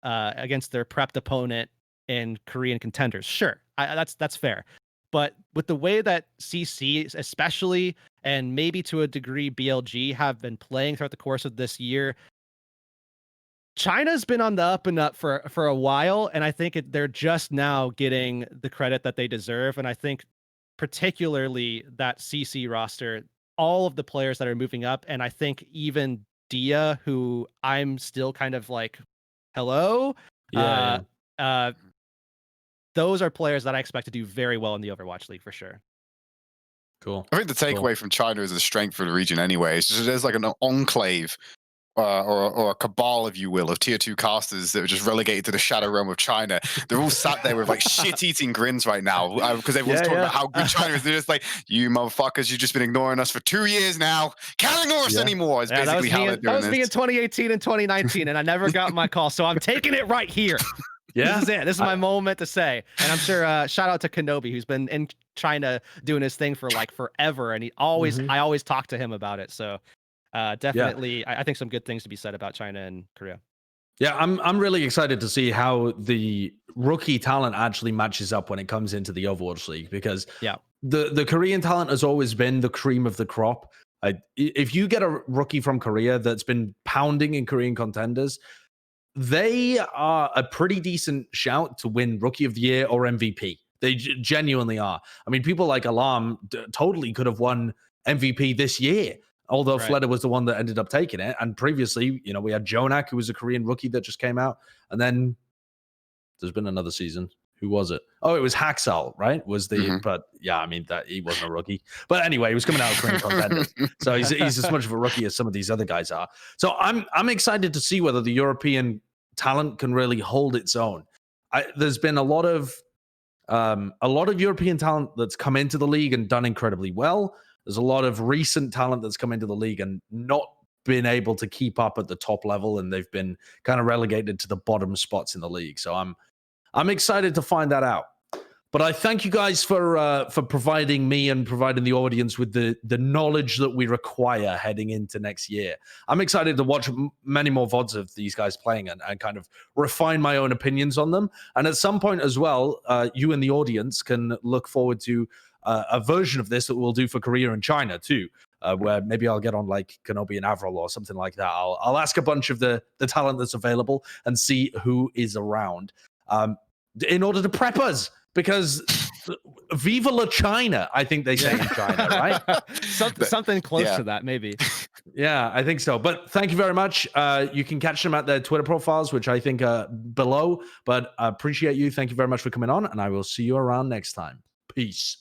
against their prepped opponent in Korean Contenders. Sure, that's fair. But with the way that CC, especially, and maybe to a degree BLG, have been playing throughout the course of this year, China's been on the up and up for a while, and I think they're just now getting the credit that they deserve. And I think particularly that CC roster, all of the players that are moving up, and I think even Dia, who I'm still kind of like, hello? Those are players that I expect to do very well in the Overwatch League for sure. Cool. I think the takeaway from China is a strength for the region anyway. It's just, there's like an enclave or a cabal, if you will, of tier 2 casters that were just relegated to the shadow realm of China. They're all sat there with like shit-eating grins right now because everyone's talking about how good China is. They're just like, you motherfuckers, you've just been ignoring us for 2 years now. Can't ignore us anymore. Is basically how they're doing that was me in 2018 and 2019, and I never got my call, so I'm taking it right here. Yeah, this is it. This is my moment to say. And I'm sure shout out to Kenobi, who's been in China doing his thing for like forever, and I always talk to him about it. So definitely, I think some good things to be said about China and Korea. Yeah, I'm really excited to see how the rookie talent actually matches up when it comes into the Overwatch League, because the Korean talent has always been the cream of the crop. If you get a rookie from Korea that's been pounding in Korean Contenders, they are a pretty decent shout to win Rookie of the Year or MVP. They genuinely are. I mean, people like Alarm totally could have won MVP this year, although Fleder was the one that ended up taking it. And previously, we had Jonak, who was a Korean rookie that just came out. And then there's been another season. Who was it? Oh, it was Haxal, right? But yeah, I mean, that he wasn't a rookie. But anyway, he was coming out of Korean Contenders. So he's as much of a rookie as some of these other guys are. So I'm excited to see whether the European talent can really hold its own. There's been a lot of European talent that's come into the league and done incredibly well. There's a lot of recent talent that's come into the league and not been able to keep up at the top level, and they've been kind of relegated to the bottom spots in the league. So I'm excited to find that out. But I thank you guys for providing me and providing the audience with the knowledge that we require heading into next year. I'm excited to watch many more VODs of these guys playing and kind of refine my own opinions on them. And at some point as well, you in the audience can look forward to a version of this that we'll do for Korea and China too, where maybe I'll get on like Kenobi and Avril or something like that. I'll ask a bunch of the talent that's available and see who is around in order to prep us. Because Viva la China, I think they say in China, right? Something close to that, maybe. Yeah, I think so. But thank you very much. You can catch them at their Twitter profiles, which I think are below. But I appreciate you. Thank you very much for coming on, and I will see you around next time. Peace.